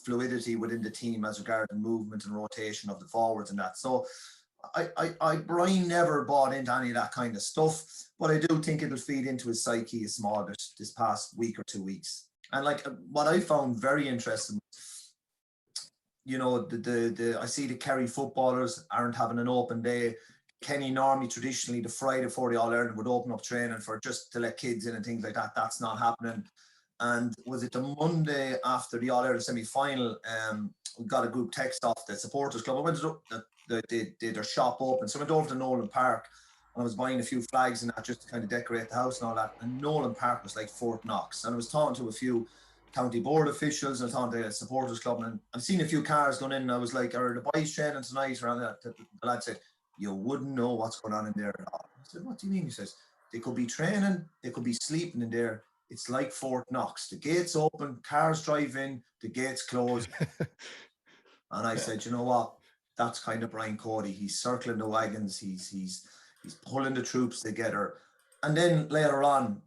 fluidity within the team as regards the movement and rotation of the forwards and that. So Brian never bought into any of that kind of stuff, but I do think it'll feed into his psyche a small bit this past week or 2 weeks. And what I found very interesting, I see the Kerry footballers aren't having an open day. Kenny normally traditionally the Friday before the All-Ireland would open up training for just to let kids in and things like that. That's not happening. And was it the Monday after the All-Ireland semi-final, we got a group text off the supporters club. I went to their shop open. So I went over to Nolan Park and I was buying a few flags and that just to kind of decorate the house and all that. And Nolan Park was like Fort Knox. And I was talking to a few county board officials and I was talking to the supporters club, and I've seen a few cars going in and I was like, are the boys training tonight? Around that. The lad said, you wouldn't know what's going on in there at all. I said, what do you mean? He says, they could be training, they could be sleeping in there. It's like Fort Knox. The gates open, cars drive in, the gates close. And I said, you know what? That's kind of Brian Cody. He's circling the wagons. He's pulling the troops together. And then later on,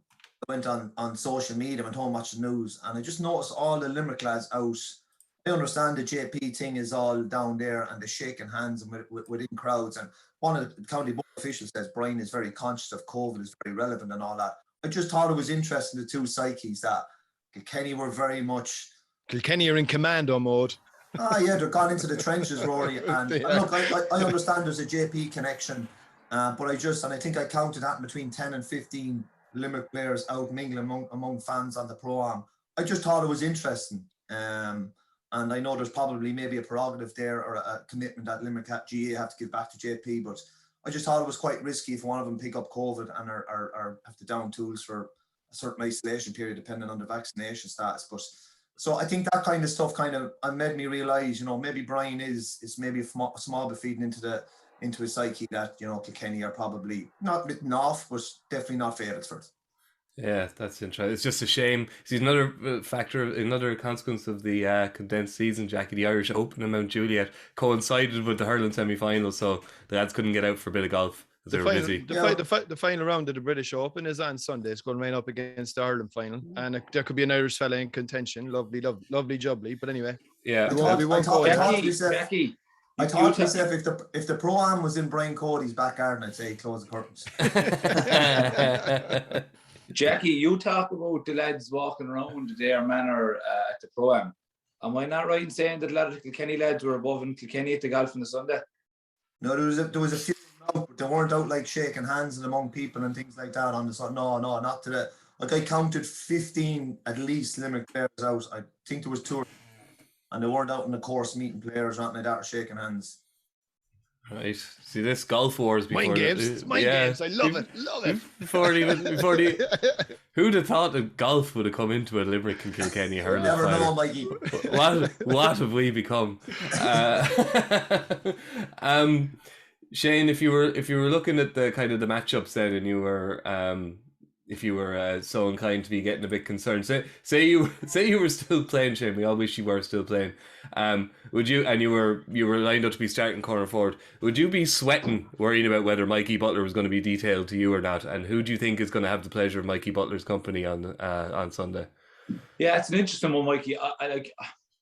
I went on social media, went home watching the news, and I just noticed all the Limerick lads out. I understand the JP thing is all down there and the shaking hands and within crowds. And one of the county board officials says Brian is very conscious of COVID, is very relevant and all that. I just thought it was interesting, the two psyches, that Kilkenny were very much... Kilkenny are in commando mode. Yeah, they're gone into the trenches, Rory. And look, I understand there's a JP connection, but I think I counted that in between 10 and 15 Limerick players out mingling among fans on the pro-am. I just thought it was interesting. And I know there's probably maybe a prerogative there or a commitment that Limerick-GAA have to give back to JP, but I just thought it was quite risky if one of them pick up COVID and are have to down tools for a certain isolation period depending on the vaccination status. But so I think that kind of stuff kind of made me realise, maybe Brian is maybe a small bit feeding into his psyche that, Kilkenny are probably not written off, but definitely not favourites for it. Yeah, that's interesting. It's just a shame. See, another consequence of the condensed season, Jackie, the Irish Open in Mount Juliet coincided with the hurling semi-final, so the lads couldn't get out for a bit of golf because they were busy. The final round of the British Open is on Sunday. It's going to rain up against the Ireland final, and there could be an Irish fella in contention. Lovely jubbly. But anyway, yeah. I thought to myself, if the pro-am was in Brian Cody's back garden, I'd say close the curtains. Jackie, you talk about the lads walking around their manner at the pro-am. Am I not right in saying that a lot of the Kilkenny lads were above in Kilkenny at the golf on the Sunday? No, there was a few out, but they weren't out like shaking hands and among people and things like that on the Sunday. No, not to the. Like I counted 15 at least Limerick players out. I think there was 2, and they weren't out in the course meeting players or anything like that or shaking hands. Right. See this golf wars before mind games. I love it. Before who'd have thought that golf would have come into a Limerick and Kilkenny hurling? Never know, Mikey. What have we become? Shane, if you were looking at the kind of the matchups then, and you were if you were so inclined to be getting a bit concerned, say you were still playing, Shane. We all wish you were still playing. Would you? And you were lined up to be starting corner forward. Would you be sweating, worrying about whether Mikey Butler was going to be detailed to you or not? And who do you think is going to have the pleasure of Mikey Butler's company on Sunday? Yeah, it's an interesting one, Mikey. I like.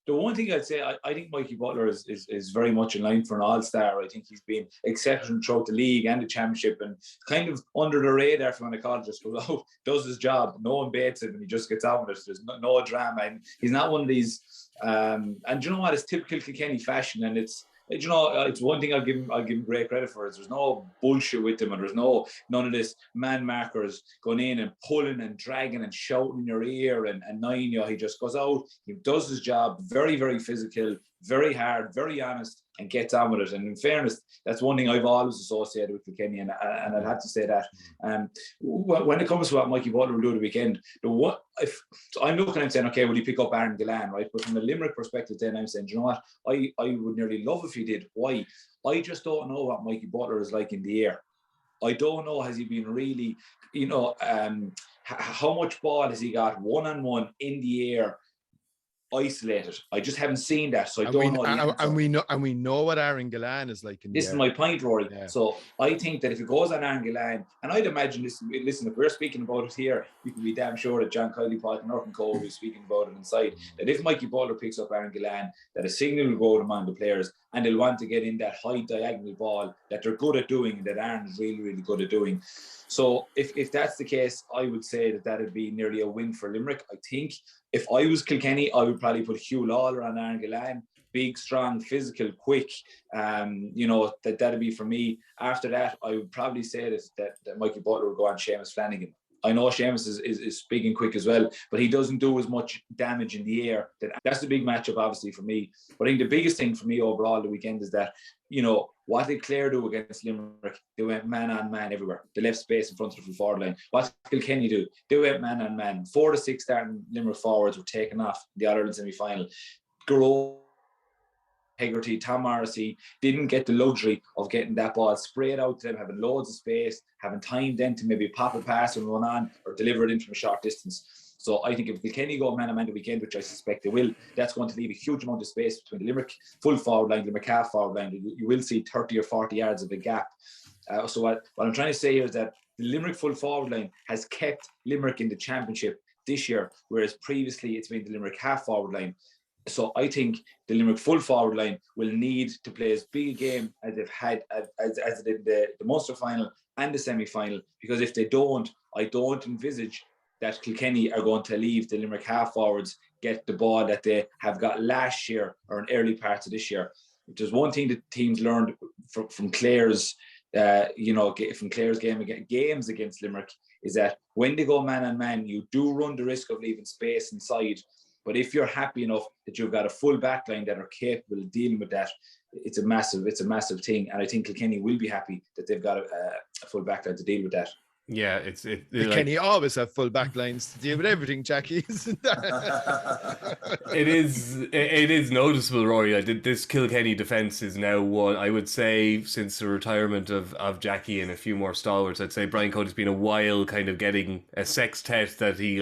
The one thing I'd say, I think Mikey Butler is very much in line for an all-star. I think he's been exceptional throughout the league and the championship, and kind of under the radar from when the college just goes out, does his job. No one baits him, and he just gets on with it. There's no drama, and he's not one of these. And you know what? It's typical Kilkenny fashion, and it's one thing I'll give him great credit for is there's no bullshit with him, and there's none of this man markers going in and pulling and dragging and shouting in your ear and annoying you. He just goes out, he does his job, very, very physical, very hard, very honest, and gets on with it. And in fairness, that's one thing I've always associated with Kilkenny, and I'd have to say that. When it comes to what Mikey Butler will do the weekend, if I'm looking and saying, okay, will he pick up Aaron Gillan, right? But from the Limerick perspective, then I'm saying, do you know what? I would nearly love if he did. Why? I just don't know what Mikey Butler is like in the air. I don't know, has he been really, how much ball has he got one-on-one in the air, isolated? I just haven't seen that, so I don't know. And we know what Aaron Gillan is like. This is my point, Rory. Yeah. So I think that if it goes on Aaron Gillan, and I'd imagine listen, if we're speaking about it here, you can be damn sure that John Kiley, Pat, and Norton Cole is speaking about it inside. That if Mikey Butler picks up Aaron Gillan, that a signal will go among the players, and they'll want to get in that high diagonal ball that they're good at doing, and that Aaron is really, really good at doing. So if that's the case, I would say that would be nearly a win for Limerick. I think if I was Kilkenny, I would probably put Hugh Lawler on Aaron Gillan. Big, strong, physical, quick. That'd be for me. After that, I would probably say that Mikey Butler would go on Seamus Flanagan. I know Seamus is big and quick as well, but he doesn't do as much damage in the air. That's the big matchup, obviously, for me. But I think the biggest thing for me overall the weekend is that, what did Clare do against Limerick? They went man-on-man everywhere. They left space in front of the forward line. What did Kilkenny do? They went man-on-man. 4 to 6 starting Limerick forwards were taken off the All-Ireland semi-final. Hegarty, Tom Morrissey didn't get the luxury of getting that ball sprayed out to them, having loads of space, having time then to maybe pop a pass and run on or deliver it in from a short distance. So I think if Kilkenny go man-on-man the weekend, which I suspect they will, that's going to leave a huge amount of space between the Limerick full forward line, the Limerick half forward line. You will see 30 or 40 yards of a gap. So what I'm trying to say here is that the Limerick full forward line has kept Limerick in the championship this year, whereas previously it's been the Limerick half forward line. So I think the Limerick full forward line will need to play as big a game as they've had as they did the Munster final and the semi-final, because if they don't, I don't envisage that Kilkenny are going to leave the Limerick half forwards get the ball that they have got last year or in early parts of this year. If there's one thing that teams learned from Clare's, from Clare's games against Limerick, is that when they go man on man, you do run the risk of leaving space inside. But if you're happy enough that you've got a full back line that are capable of dealing with that, it's a massive thing. And I think Kilkenny will be happy that they've got a full back line to deal with that. Yeah, Kenny always have full back lines to deal with everything, Jackie. Isn't that? It is noticeable, Rory. This Kilkenny defence is now one, I would say, since the retirement of Jackie and a few more stalwarts. I'd say Brian Cody's been a while kind of getting a sextet that he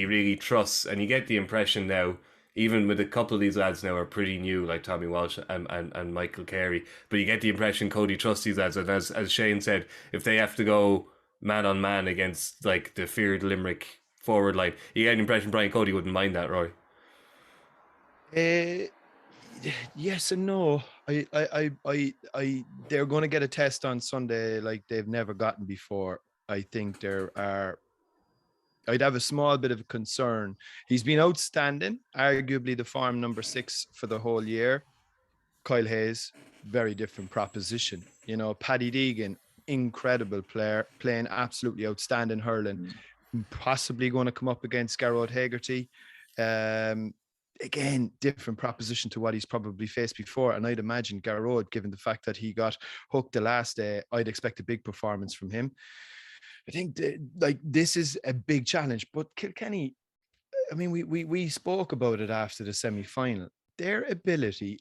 really trusts, and you get the impression now, even with a couple of these lads now are pretty new, like Tommy Walsh and Michael Carey, but you get the impression Cody trusts these lads, and as Shane said, if they have to go man on man against like the feared Limerick forward line, you get an impression Brian Cody wouldn't mind that, Roy. Yes and no. They're going to get a test on Sunday like they've never gotten before. I think I'd have a small bit of a concern. He's been outstanding, arguably the farm number 6 for the whole year. Kyle Hayes, very different proposition. Paddy Deegan, incredible player, playing absolutely outstanding hurling. Possibly going to come up against Garrod Hegarty. Again, different proposition to what he's probably faced before. And I'd imagine Garrod, given the fact that he got hooked the last day, I'd expect a big performance from him. I think this is a big challenge. But Kilkenny, I mean, we spoke about it after the semi-final. Their ability,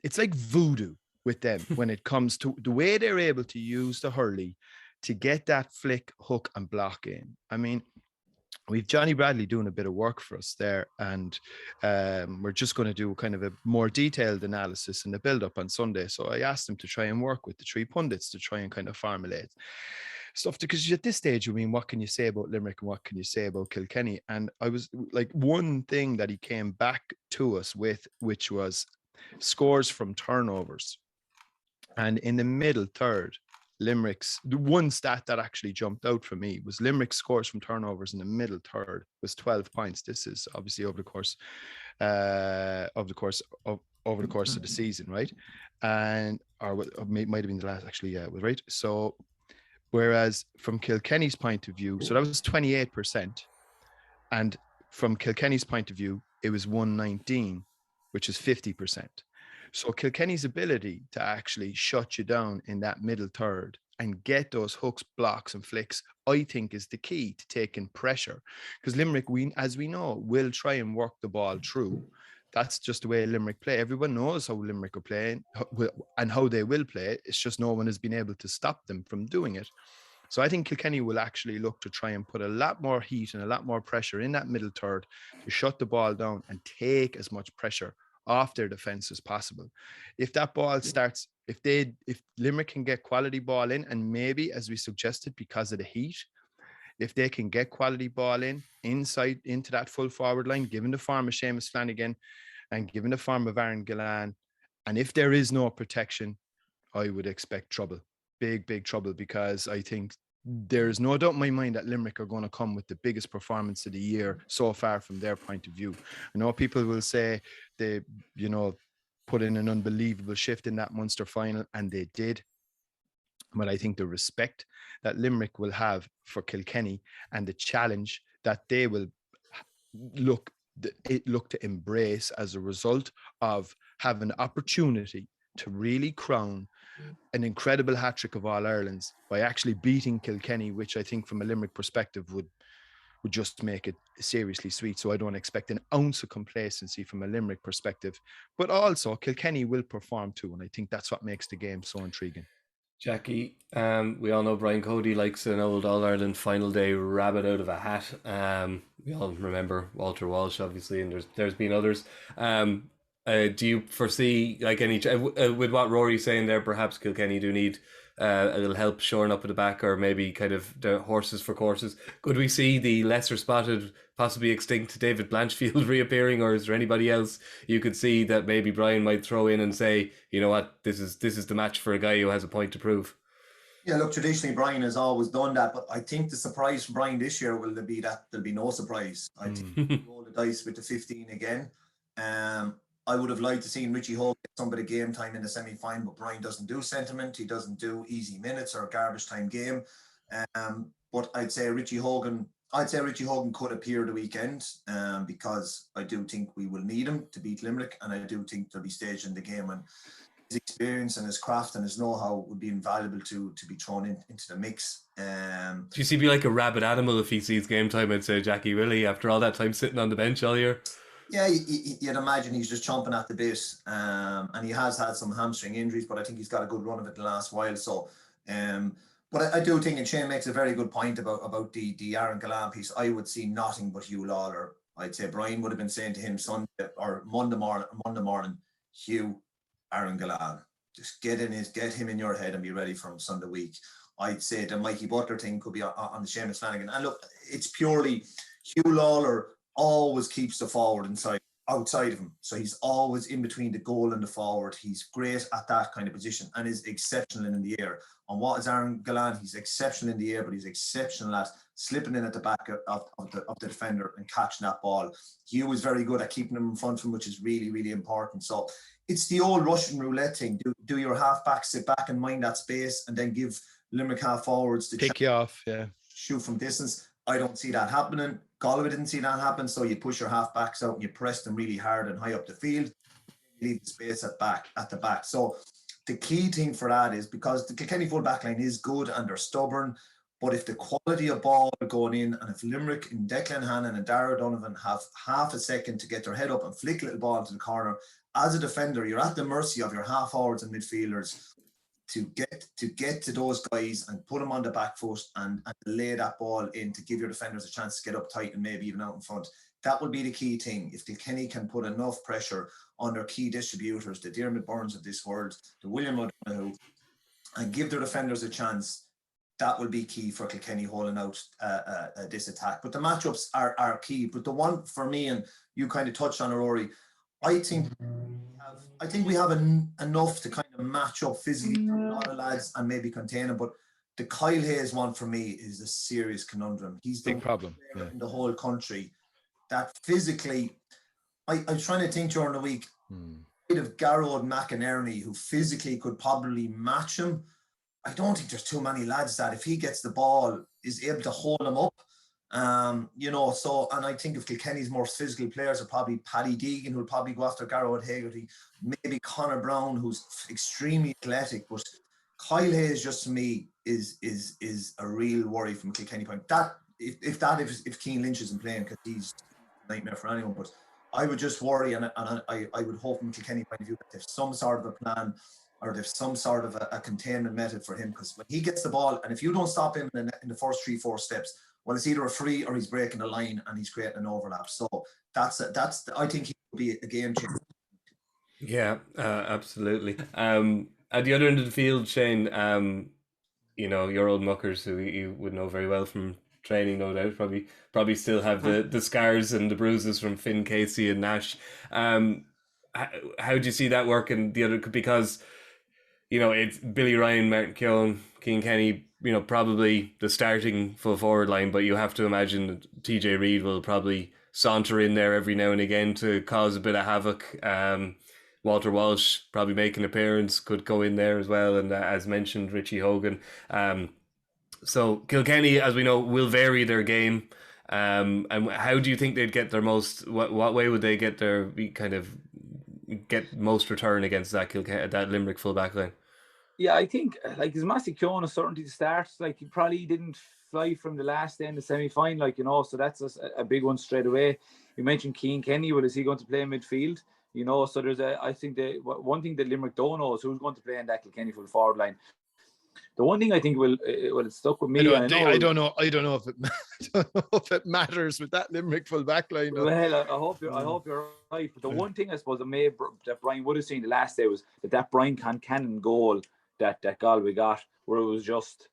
it's like voodoo with them when it comes to the way they're able to use the hurley to get that flick, hook and block in. I mean, we've Johnny Bradley doing a bit of work for us there, and we're just going to do kind of a more detailed analysis in the build-up on Sunday. So I asked him to try and work with the 3 pundits to try and kind of formulate stuff, because at this stage, I mean, what can you say about Limerick and what can you say about Kilkenny? And I was like, one thing that he came back to us with, which was scores from turnovers. And in the middle third, the one stat that actually jumped out for me was Limerick scores from turnovers in the middle third was 12 points. This is obviously over the course of the season, right? Or it might have been the last, actually, yeah, right. So whereas from Kilkenny's point of view, so that was 28%, and from Kilkenny's point of view, it was 119, which is 50%. So Kilkenny's ability to actually shut you down in that middle third and get those hooks, blocks and flicks, I think is the key to taking pressure. Because Limerick, as we know, will try and work the ball through. That's just the way Limerick play. Everyone knows how Limerick are playing and how they will play. It's just no one has been able to stop them from doing it. So I think Kilkenny will actually look to try and put a lot more heat and a lot more pressure in that middle third to shut the ball down and take as much pressure off their defense as possible. If that ball starts, if Limerick can get quality ball in, and maybe, as we suggested, because of the heat, if they can get quality ball in inside into that full forward line, given the form of Seamus Flanagan and given the form of Aaron Gillan, and if there is no protection, I would expect trouble, big trouble, because I think there's no doubt in my mind that Limerick are going to come with the biggest performance of the year so far from their point of view. I know people will say they, put in an unbelievable shift in that Munster final, and they did. But I think the respect that Limerick will have for Kilkenny and the challenge that they will look to embrace as a result of having the opportunity to really crown an incredible hat-trick of All-Irelands by actually beating Kilkenny, which I think from a Limerick perspective would just make it seriously sweet. So I don't expect an ounce of complacency from a Limerick perspective, but also Kilkenny will perform too, and I think that's what makes the game so intriguing. Jackie, we all know Brian Cody likes an old All-Ireland final day rabbit out of a hat. We all remember Walter Walsh, obviously, and there's been others. Do you foresee any with what Rory's saying there? Perhaps Kilkenny do need a little help shoring up at the back, or maybe kind of the horses for courses. Could we see the lesser spotted, possibly extinct David Blanchfield reappearing, or is there anybody else you could see that maybe Brian might throw in and say, you know what, this is the match for a guy who has a point to prove? Yeah, look, traditionally Brian has always done that, but I think the surprise for Brian this year will be that there'll be no surprise. I think he'll roll the dice with the 15 again. I would have liked to seen Richie Hogan get some of the game time in the semi-final, but Brian doesn't do sentiment. He doesn't do easy minutes or a garbage time game. But I'd say Richie Hogan could appear the weekend because I do think we will need him to beat Limerick, and I do think there'll be stage in the game and his experience and his craft and his know-how would be invaluable to be thrown into the mix. Do you see be like a rabid animal if he sees game time? I'd say Jackie Willie after all that time sitting on the bench all year. Yeah, you'd imagine he's just chomping at the bit, and he has had some hamstring injuries, but I think he's got a good run of it the last while. So, but I do think, and Shane makes a very good point about the Aaron Gallan piece. I would see nothing but Hugh Lawler. I'd say Brian would have been saying to him Sunday or Monday morning, Hugh, Aaron Gallan, just get him in your head and be ready for him Sunday week. I'd say the Mikey Butler thing could be on the Seamus Flanagan. And look, it's purely Hugh Lawler always keeps the forward outside of him. So he's always in between the goal and the forward. He's great at that kind of position and is exceptional in the air. And what is Aaron Gallan? He's exceptional in the air, but he's exceptional at slipping in at the back of the defender and catching that ball. Hugh is very good at keeping him in front of him, which is really, really important. So it's the old Russian roulette thing. Do your half-back sit back and mind that space and then give Limerick half-forwards to pick you off, shoot from distance. I don't see that happening. Galway didn't see that happen, so you push your half-backs out and you press them really hard and high up the field. You leave the space at the back. So the key thing for that is, because the Kilkenny full back line is good and they're stubborn, but if the quality of ball going in, and if Limerick and Declan Hannon and Dara Donovan have half a second to get their head up and flick a little ball into the corner, as a defender, you're at the mercy of your half-forwards and midfielders to get to those guys and put them on the back foot and lay that ball in to give your defenders a chance to get up tight and maybe even out in front. That will be the key thing. If Kilkenny can put enough pressure on their key distributors, the Diarmuid Burns of this world, the William O'Donoghue, and give their defenders a chance, that will be key for Kilkenny holding out this attack. But the matchups are key. But the one for me, and you kind of touched on it, Rory, I think we have enough to kind of match up physically with a lot of lads and maybe contain them. But the Kyle Hayes one for me is a serious conundrum. He's the big problem in the whole country that physically, I was trying to think during the week, of Garrod McInerney, who physically could probably match him. I don't think there's too many lads that if he gets the ball is able to hold him up. So, and I think if Kilkenny's more physical players are probably Paddy Deegan, who'll probably go after Garrod Haggerty, maybe Conor Brown, who's extremely athletic, but Kyle Hayes just to me is a real worry from Kilkenny point. That if Cian Lynch isn't playing, because he's a nightmare for anyone, but I would just worry, and I would hope from Kilkenny point of view that there's some sort of a plan or there's some sort of a containment method for him, because when he gets the ball, and if you don't stop him in the first 3-4 steps, well, it's either a free or he's breaking the line and he's creating an overlap. So I think he will be a game changer. Yeah, absolutely. At the other end of the field, Shane, your old muckers who you would know very well from training, no doubt, probably still have the scars and the bruises from Finn Casey and Nash. How do you see that working? The other, because it's Billy Ryan, Martin Keown, Cian Kenny, probably the starting full forward line, but you have to imagine that TJ Reid will probably saunter in there every now and again to cause a bit of havoc. Walter Walsh probably make an appearance, could go in there as well, and as mentioned, Richie Hogan. So Kilkenny, as we know, will vary their game. And how do you think they'd get their most? What way would they get most return against that Limerick full back line? Yeah, I think his Messi Keown is certainty to start. He probably didn't fly from the last day in the semi-final, so that's a big one straight away. You mentioned Cian Kenny. Well, is he going to play in midfield? So there's I think one thing that Limerick don't know is who's going to play in that Kilkenny full forward line. The one thing I think it stuck with me. I don't know if it matters with that Limerick full back line. Well, I hope you're right. But the one thing I suppose that Brian would have seen the last day was that Brian Cannon goal that Galway got, where it was just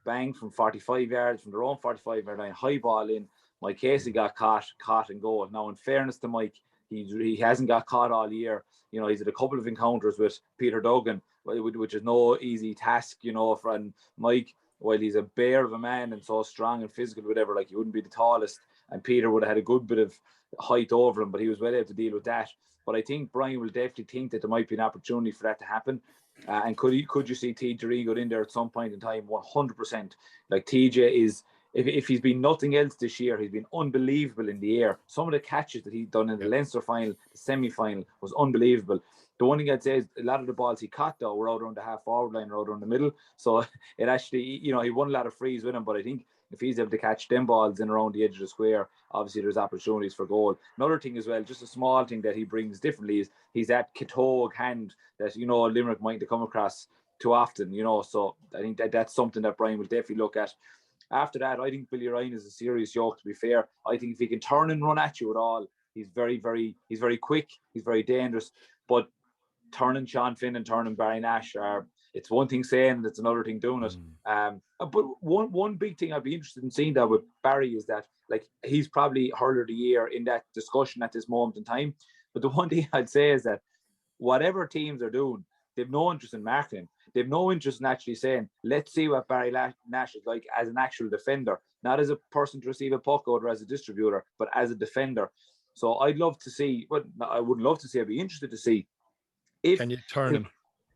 bang from 45 yards from their own 45 yard line, high ball in. Mike Casey got caught and goal. Now, in fairness to Mike, he hasn't got caught all year. You know, he's had a couple of encounters with Peter Duggan, which is no easy task, you know, and Mike, while he's a bear of a man and so strong and physical, whatever, like he wouldn't be the tallest, and Peter would have had a good bit of height over him, but he was well able to deal with that. But I think Brian will definitely think that there might be an opportunity for that to happen. And could you see TJ go in there at some point in time? 100%. Like TJ is, if he's been nothing else this year, he's been unbelievable in the air. Some of the catches that he's done in the Leinster final, the semi-final, was unbelievable. The one thing I'd say is a lot of the balls he caught, though, were out around the half-forward line or out around the middle. So it actually, you know, he won a lot of frees with him, but I think if he's able to catch them balls in around the edge of the square, obviously there's opportunities for goal. Another thing as well, just a small thing that he brings differently, is he's that Kitog hand that, you know, Limerick might come across too often, you know. So I think that's something that Brian will definitely look at. After that, I think Billy Ryan is a serious yoke, to be fair. I think if he can turn and run at you at all, he's very quick, he's very dangerous. But turning Sean Finn and turning Barry Nash it's one thing saying, it's another thing doing it. But one big thing I'd be interested in seeing that with Barry is that, like, he's probably hurler of the year in that discussion at this moment in time. But the one thing I'd say is that whatever teams are doing, they've no interest in marking him. They've no interest in actually saying, let's see what Barry Nash is like as an actual defender, not as a person to receive a puck out or as a distributor, but as a defender. So I'd love to see, but I wouldn't love to see, I'd be interested to see can you turn him?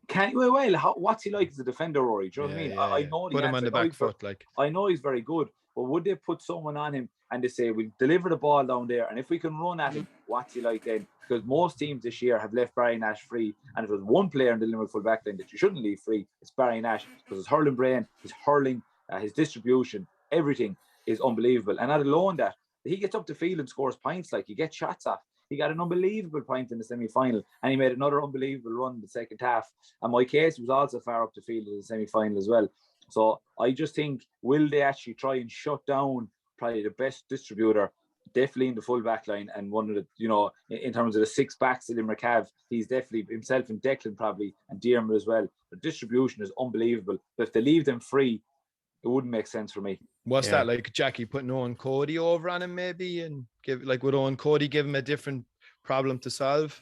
What's he like as a defender, Rory? Do you know what I mean? I know put him on the back foot. Like, I know he's very good, but would they put someone on him and they say, we deliver the ball down there, and if we can run at him, what's he like then? Because most teams this year have left Barry Nash free, and if there's one player in the Limerick full back line that you shouldn't leave free, it's Barry Nash, because his hurling brain, his hurling, his distribution, everything is unbelievable. And not alone that, he gets up the field and scores points, like, he gets shots off. He got an unbelievable point in the semi-final, and he made another unbelievable run in the second half. And my case was also far up the field in the semi-final as well. So I just think, will they actually try and shut down probably the best distributor, definitely in the full back line, and one of the, you know, in terms of the six backs that Limerick have, he's definitely himself and Declan probably, and Diarmuid as well. The distribution is unbelievable. But if they leave them free, it wouldn't make sense for me. What's that, like Jackie putting Owen Cody over on him maybe, and would Owen Cody give him a different problem to solve?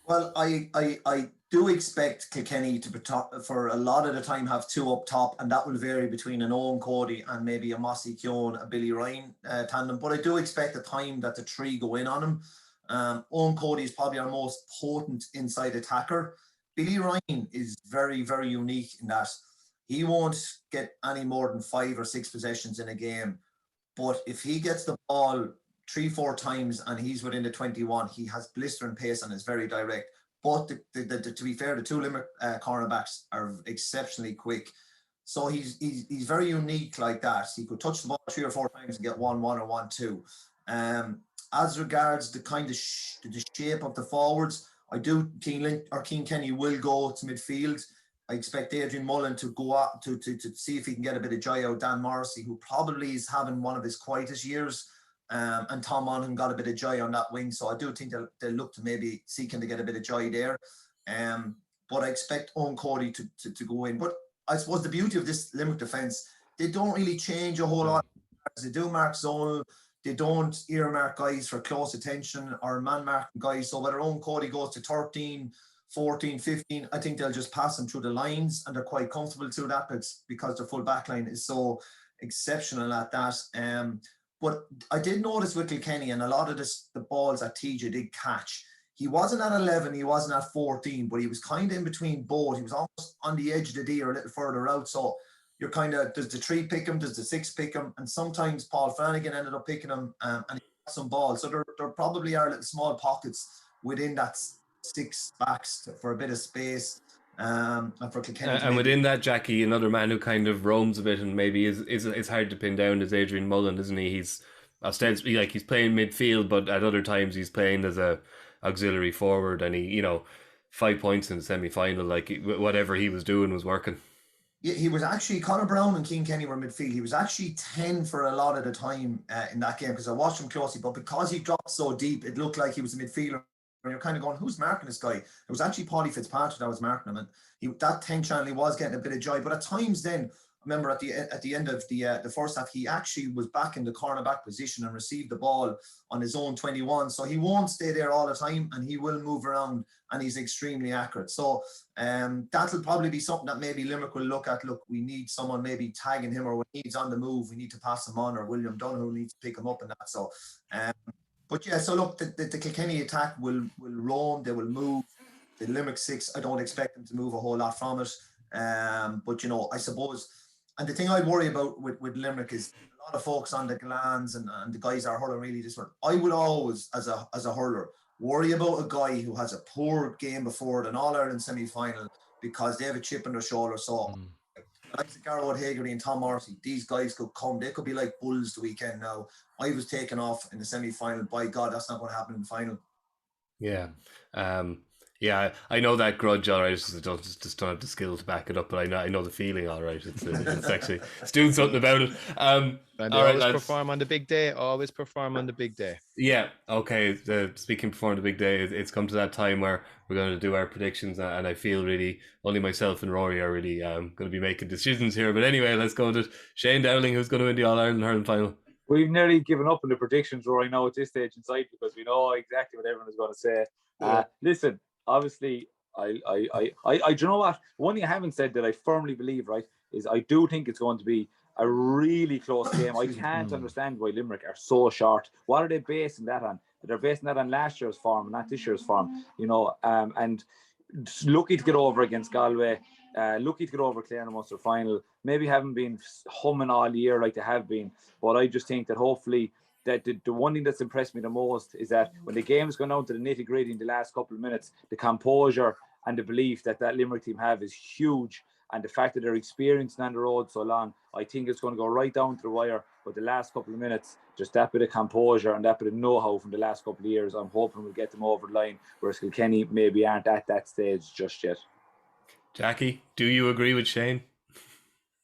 Well, I do expect Kilkenny to, for a lot of the time, have two up top, and that will vary between an Owen Cody and maybe a Mossy Keown, a Billy Ryan tandem. But I do expect the time that the three go in on him. Owen Cody is probably our most potent inside attacker. Billy Ryan is very, very unique in that he won't get any more than 5 or 6 possessions in a game. But if he gets the ball 3-4 times and he's within the 21, he has blistering pace and is very direct. But to be fair, the two Limerick cornerbacks are exceptionally quick. So he's very unique like that. He could touch the ball 3 or 4 times and get 1-1 or 1-2. As regards the kind of the shape of the forwards, I do Cian Kenny will go to midfield. I expect Adrian Mullen to go out to see if he can get a bit of joy out Dan Morrissey, who probably is having one of his quietest years. And Tom Monaghan got a bit of joy on that wing. So I do think they'll look to maybe seeking to get a bit of joy there. But I expect Owen Cody to go in. But I suppose the beauty of this Limerick defence, they don't really change a whole lot. They do mark zone. They don't earmark guys for close attention or man-marking guys. So whether Owen Cody goes to 13, 14, 15, I think they'll just pass them through the lines, and they're quite comfortable to that because their full back line is so exceptional at that. But I did notice with Kilkenny, and a lot of the balls that TJ did catch, he wasn't at 11, he wasn't at 14, but he was kind of in between both. He was almost on the edge of the D or a little further out. So you're kind of, does the 3 pick him, does the 6 pick him? And sometimes Paul Flanagan ended up picking him and he got some balls. So there probably are little small pockets within that 6 backs for a bit of space. And for Kilkenny, and within that, Jackie, another man who kind of roams a bit and maybe is hard to pin down is Adrian Mullen, isn't he? He's ostensibly, like, he's playing midfield, but at other times he's playing as a auxiliary forward, and he, you know, 5 points in the semi-final, like, whatever he was doing was working. Yeah, he was actually, Conor Brown and Cian Kenny were midfield. He was actually 10 for a lot of the time in that game, because I watched him closely, but because he dropped so deep, it looked like he was a midfielder. And you're kind of going, who's marking this guy? It was actually Paulie Fitzpatrick that was marking him, and that 10 channel, he was getting a bit of joy. But at times then, remember at the end of the first half, he actually was back in the cornerback position and received the ball on his own 21. So he won't stay there all the time, and he will move around, and he's extremely accurate. So that'll probably be something that maybe Limerick will look at. Look, we need someone maybe tagging him, or when he's on the move, we need to pass him on, or William Donoghue needs to pick him up and that. So, but yeah, so look, the Kilkenny attack will roam, they will move. The Limerick 6, I don't expect them to move a whole lot from it. But you know, I suppose, and the thing I worry about with Limerick is a lot of folks on the glands and the guys that are hurling really this one. I would always, as a hurler, worry about a guy who has a poor game before an All-Ireland semi-final because they have a chip on their shoulder. So like Garrod Hagery and Tom Morrissey, these guys could come, they could be like bulls the weekend now. I was taken off in the semi-final. By God, that's not going to happen in the final. Yeah. Yeah, I know that grudge, all right. I just don't have the skill to back it up, but I know the feeling, all right. It's actually it's doing something about it. And they always perform on the big day. Always perform on the big day. Yeah. Okay. Speaking of performing the big day, it's come to that time where we're going to do our predictions, and I feel really only myself and Rory are really going to be making decisions here. But anyway, let's go to Shane Dowling, who's going to win the All Ireland hurling final. We've nearly given up on the predictions, Rory, now at this stage inside, because we know exactly what everyone is going to say. Listen. Obviously, I do you know what? One thing I haven't said that I firmly believe, right, is I do think it's going to be a really close game. I can't understand why Limerick are so short. What are they basing that on? They're basing that on last year's form and not this year's form, you know. And lucky to get over against Galway, lucky to get over Clare in the Munster final. Maybe haven't been humming all year like they have been, but I just think that hopefully. That the one thing that's impressed me the most is that when the game's gone down to the nitty-gritty in the last couple of minutes, the composure and the belief that Limerick team have is huge. And the fact that they're experienced on the road so long, I think it's going to go right down to the wire. But the last couple of minutes, just that bit of composure and that bit of know-how from the last couple of years, I'm hoping we'll get them over the line, whereas Kilkenny maybe aren't at that stage just yet. Jackie, do you agree with Shane?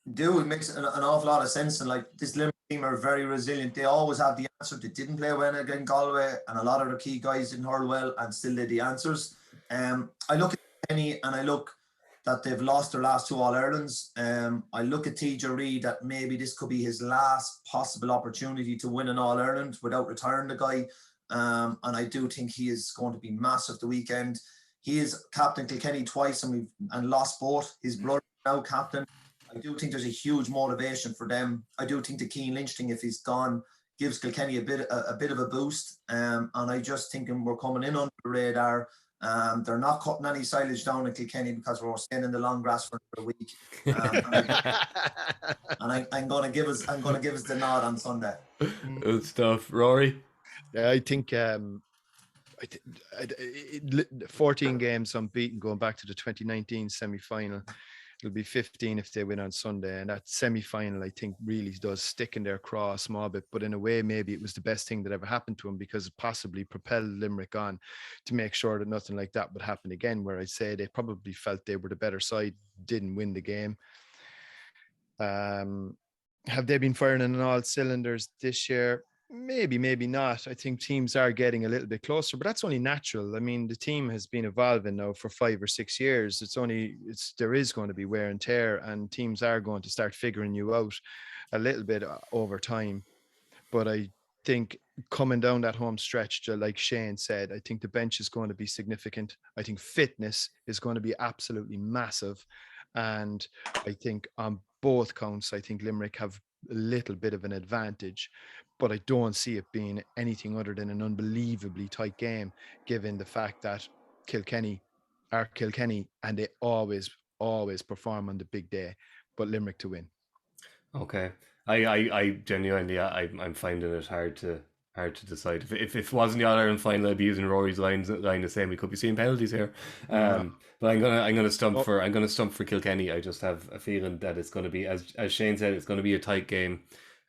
It makes an awful lot of sense. And like this Limerick team are very resilient. They always have the answer. They didn't play well against Galway, and a lot of the key guys didn't hurl well and still did the answers. I look at Kenny and I look that they've lost their last 2 All-Irelands. I look at TJ Reid that maybe this could be his last possible opportunity to win an All-Ireland without retiring the guy. And I do think he is going to be massive the weekend. He is captain Kilkenny twice and lost both. His brother now captain. I do think there's a huge motivation for them. I do think the Cian Lynch thing, if he's gone, gives Kilkenny a bit of a boost. And I just think we're coming in under the radar. They're not cutting any silage down in Kilkenny because we're staying in the long grass for a week. And I'm going to give us the nod on Sunday. Good stuff, Rory. Yeah, I think 14 games unbeaten going back to the 2019 semi-final. It'll be 15 if they win on Sunday, and that semi-final I think really does stick in their craw a small bit, but in a way maybe it was the best thing that ever happened to them because it possibly propelled Limerick on to make sure that nothing like that would happen again, where I'd say they probably felt they were the better side, didn't win the game. Have they been firing on all cylinders this year? Maybe, maybe not. I think teams are getting a little bit closer, but that's only natural. I mean, the team has been evolving now for 5 or 6 years. There is going to be wear and tear, and teams are going to start figuring you out a little bit over time. But I think coming down that home stretch, like Shane said, I think the bench is going to be significant. I think fitness is going to be absolutely massive. And I think on both counts, I think Limerick have a little bit of an advantage, but I don't see it being anything other than an unbelievably tight game, given the fact that Kilkenny are Kilkenny and they always perform on the big day, but Limerick to win. Okay. I genuinely, I'm finding it hard to decide. If it wasn't the All-Ireland final, I'd be using Rory's line of saying we could be seeing penalties here. But I'm gonna stump for Kilkenny. I just have a feeling that it's going to be, as Shane said, it's going to be a tight game.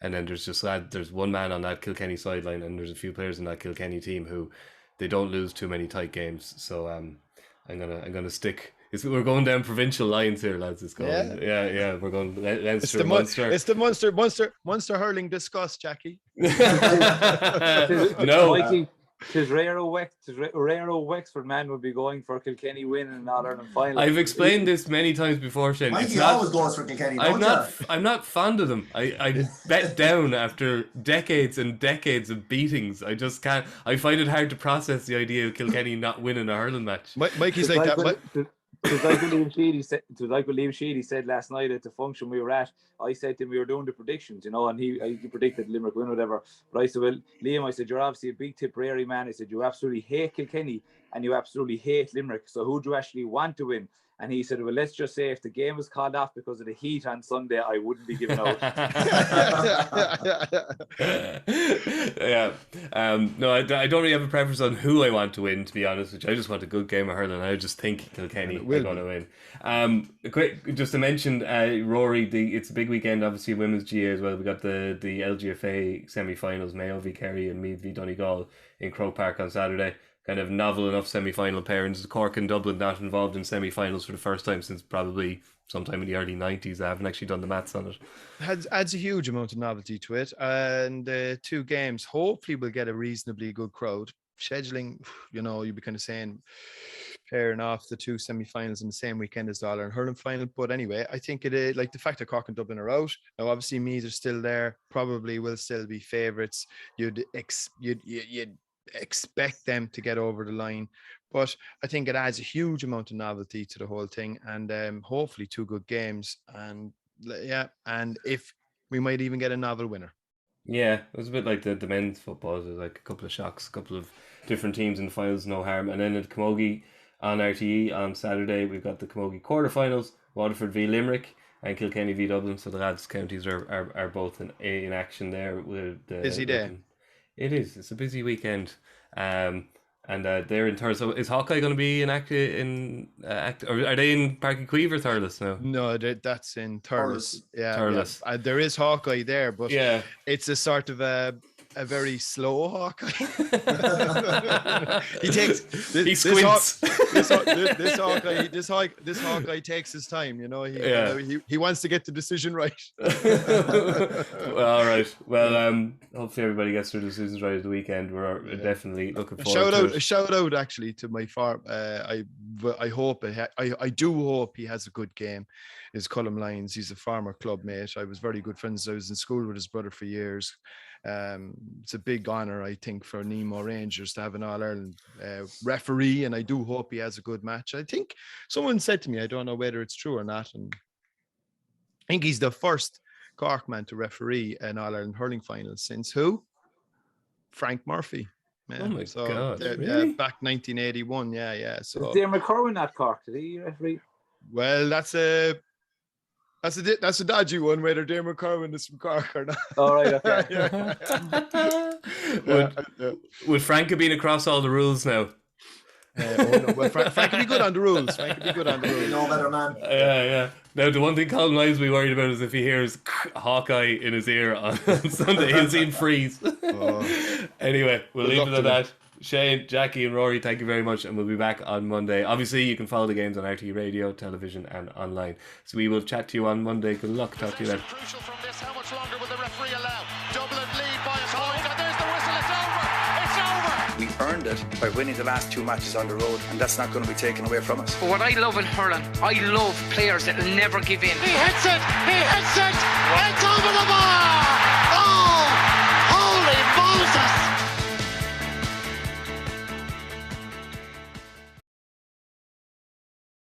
And then there's one man on that Kilkenny sideline, and there's a few players in that Kilkenny team who they don't lose too many tight games. So I'm gonna stick. We're going down provincial lines here, lads. It's going, yeah. We're going Leinster, Munster. It's the Munster hurling discuss, Jackie. No, Tis rare Wexford man would be going for Kilkenny win in an All-Ireland final. I've explained this many times before, Shane. Mikey always goes for Kilkenny, don't you? I'm not fond of them. I bet down after decades and decades of beatings. I just can't. I find it hard to process the idea of Kilkenny not winning a hurling match. Mikey's like that. It was like what Liam Sheedy said last night at the function we were at. I said to him, we were doing the predictions, and he predicted Limerick win, whatever. But I said, well, Liam, I said, you're obviously a big Tipperary man. I said, you absolutely hate Kilkenny and you absolutely hate Limerick. So who do you actually want to win? And he said, well, let's just say if the game was called off because of the heat on Sunday, I wouldn't be giving out. Yeah. No, I don't really have a preference on who I want to win, to be honest with you. I just want a good game of hurling. I just think Kilkenny are going to win. Quick, just to mention, Rory, it's a big weekend, obviously, Women's GA as well. We got the LGFA semi-finals, Mayo v Kerry and Meath v Donegal in Croke Park on Saturday. Kind of novel enough semi-final pairings. Cork and Dublin not involved in semi-finals for the first time since probably sometime in the early 90s. I haven't actually done the maths on it. Adds a huge amount of novelty to it. And 2 games, hopefully we'll get a reasonably good crowd. Scheduling, you'd be kind of saying pairing off the 2 semi-finals in the same weekend as the All-Ireland hurling final. But anyway, I think it like the fact that Cork and Dublin are out. Now, obviously, Meath are still there. Probably will still be favourites. You'd expect them to get over the line, but I think it adds a huge amount of novelty to the whole thing, and hopefully 2 good games, and if we might even get a novel winner. Yeah, it was a bit like the men's football. There was like a couple of shocks, a couple of different teams in the finals, no harm. And then at Camogie on RTÉ on Saturday, we've got the Camogie quarterfinals, Waterford v Limerick and Kilkenny v Dublin. So the lads' counties are both in action there. With busy day. It is. It's a busy weekend. And they're in Thurles. So is Hawkeye going to be or are they in Páirc Uí Chaoimh or Thurles now? No, that's in Thurles. Yeah, Thurles. Yeah. There is Hawkeye there, but it's a sort of a very slow Hawkeye. He squints. This Hawkeye takes his time. He wants to get the decision right. Well, all right. Well, hopefully everybody gets their decisions right at the weekend. We're definitely looking forward to it. A shout out actually to my farm. I do hope he has a good game. Is Cullum Lyons. He's a former club mate. I was very good friends. I was in school with his brother for years. It's a big honour, I think, for Nemo Rangers to have an All-Ireland referee, and I do hope he has a good match. I think someone said to me, I don't know whether it's true or not, and I think he's the first Cork man to referee an All-Ireland hurling final since who? Frank Murphy. Yeah. Oh my God! Really? Back 1981. Yeah. So is Dermot Corwin at Cork? Did he referee? Well, that's a dodgy one, whether Dermot Corwin is from Cork or not. All right, okay. Would Frank have been across all the rules now? Well, Frank can be good on the rules. No better man. Yeah. Now, the one thing Colin Lyons will be worried about is if he hears Hawkeye in his ear on Sunday, he'll see him freeze. Anyway, we'll leave it at that. Shane, Jackie and Rory, thank you very much, and we'll be back on Monday. Obviously, you can follow the games on RTÉ Radio, television and online. So we will chat to you on Monday. Good luck. Talk to you then. Crucial from this. How much longer will the referee allow? Dublin lead by a point, and there's the whistle. It's over. It's over. We earned it by winning the last 2 matches on the road, and that's not going to be taken away from us. But what I love in hurling, I love players that never give in. He hits it. It's over the bar. Oh, holy Moses.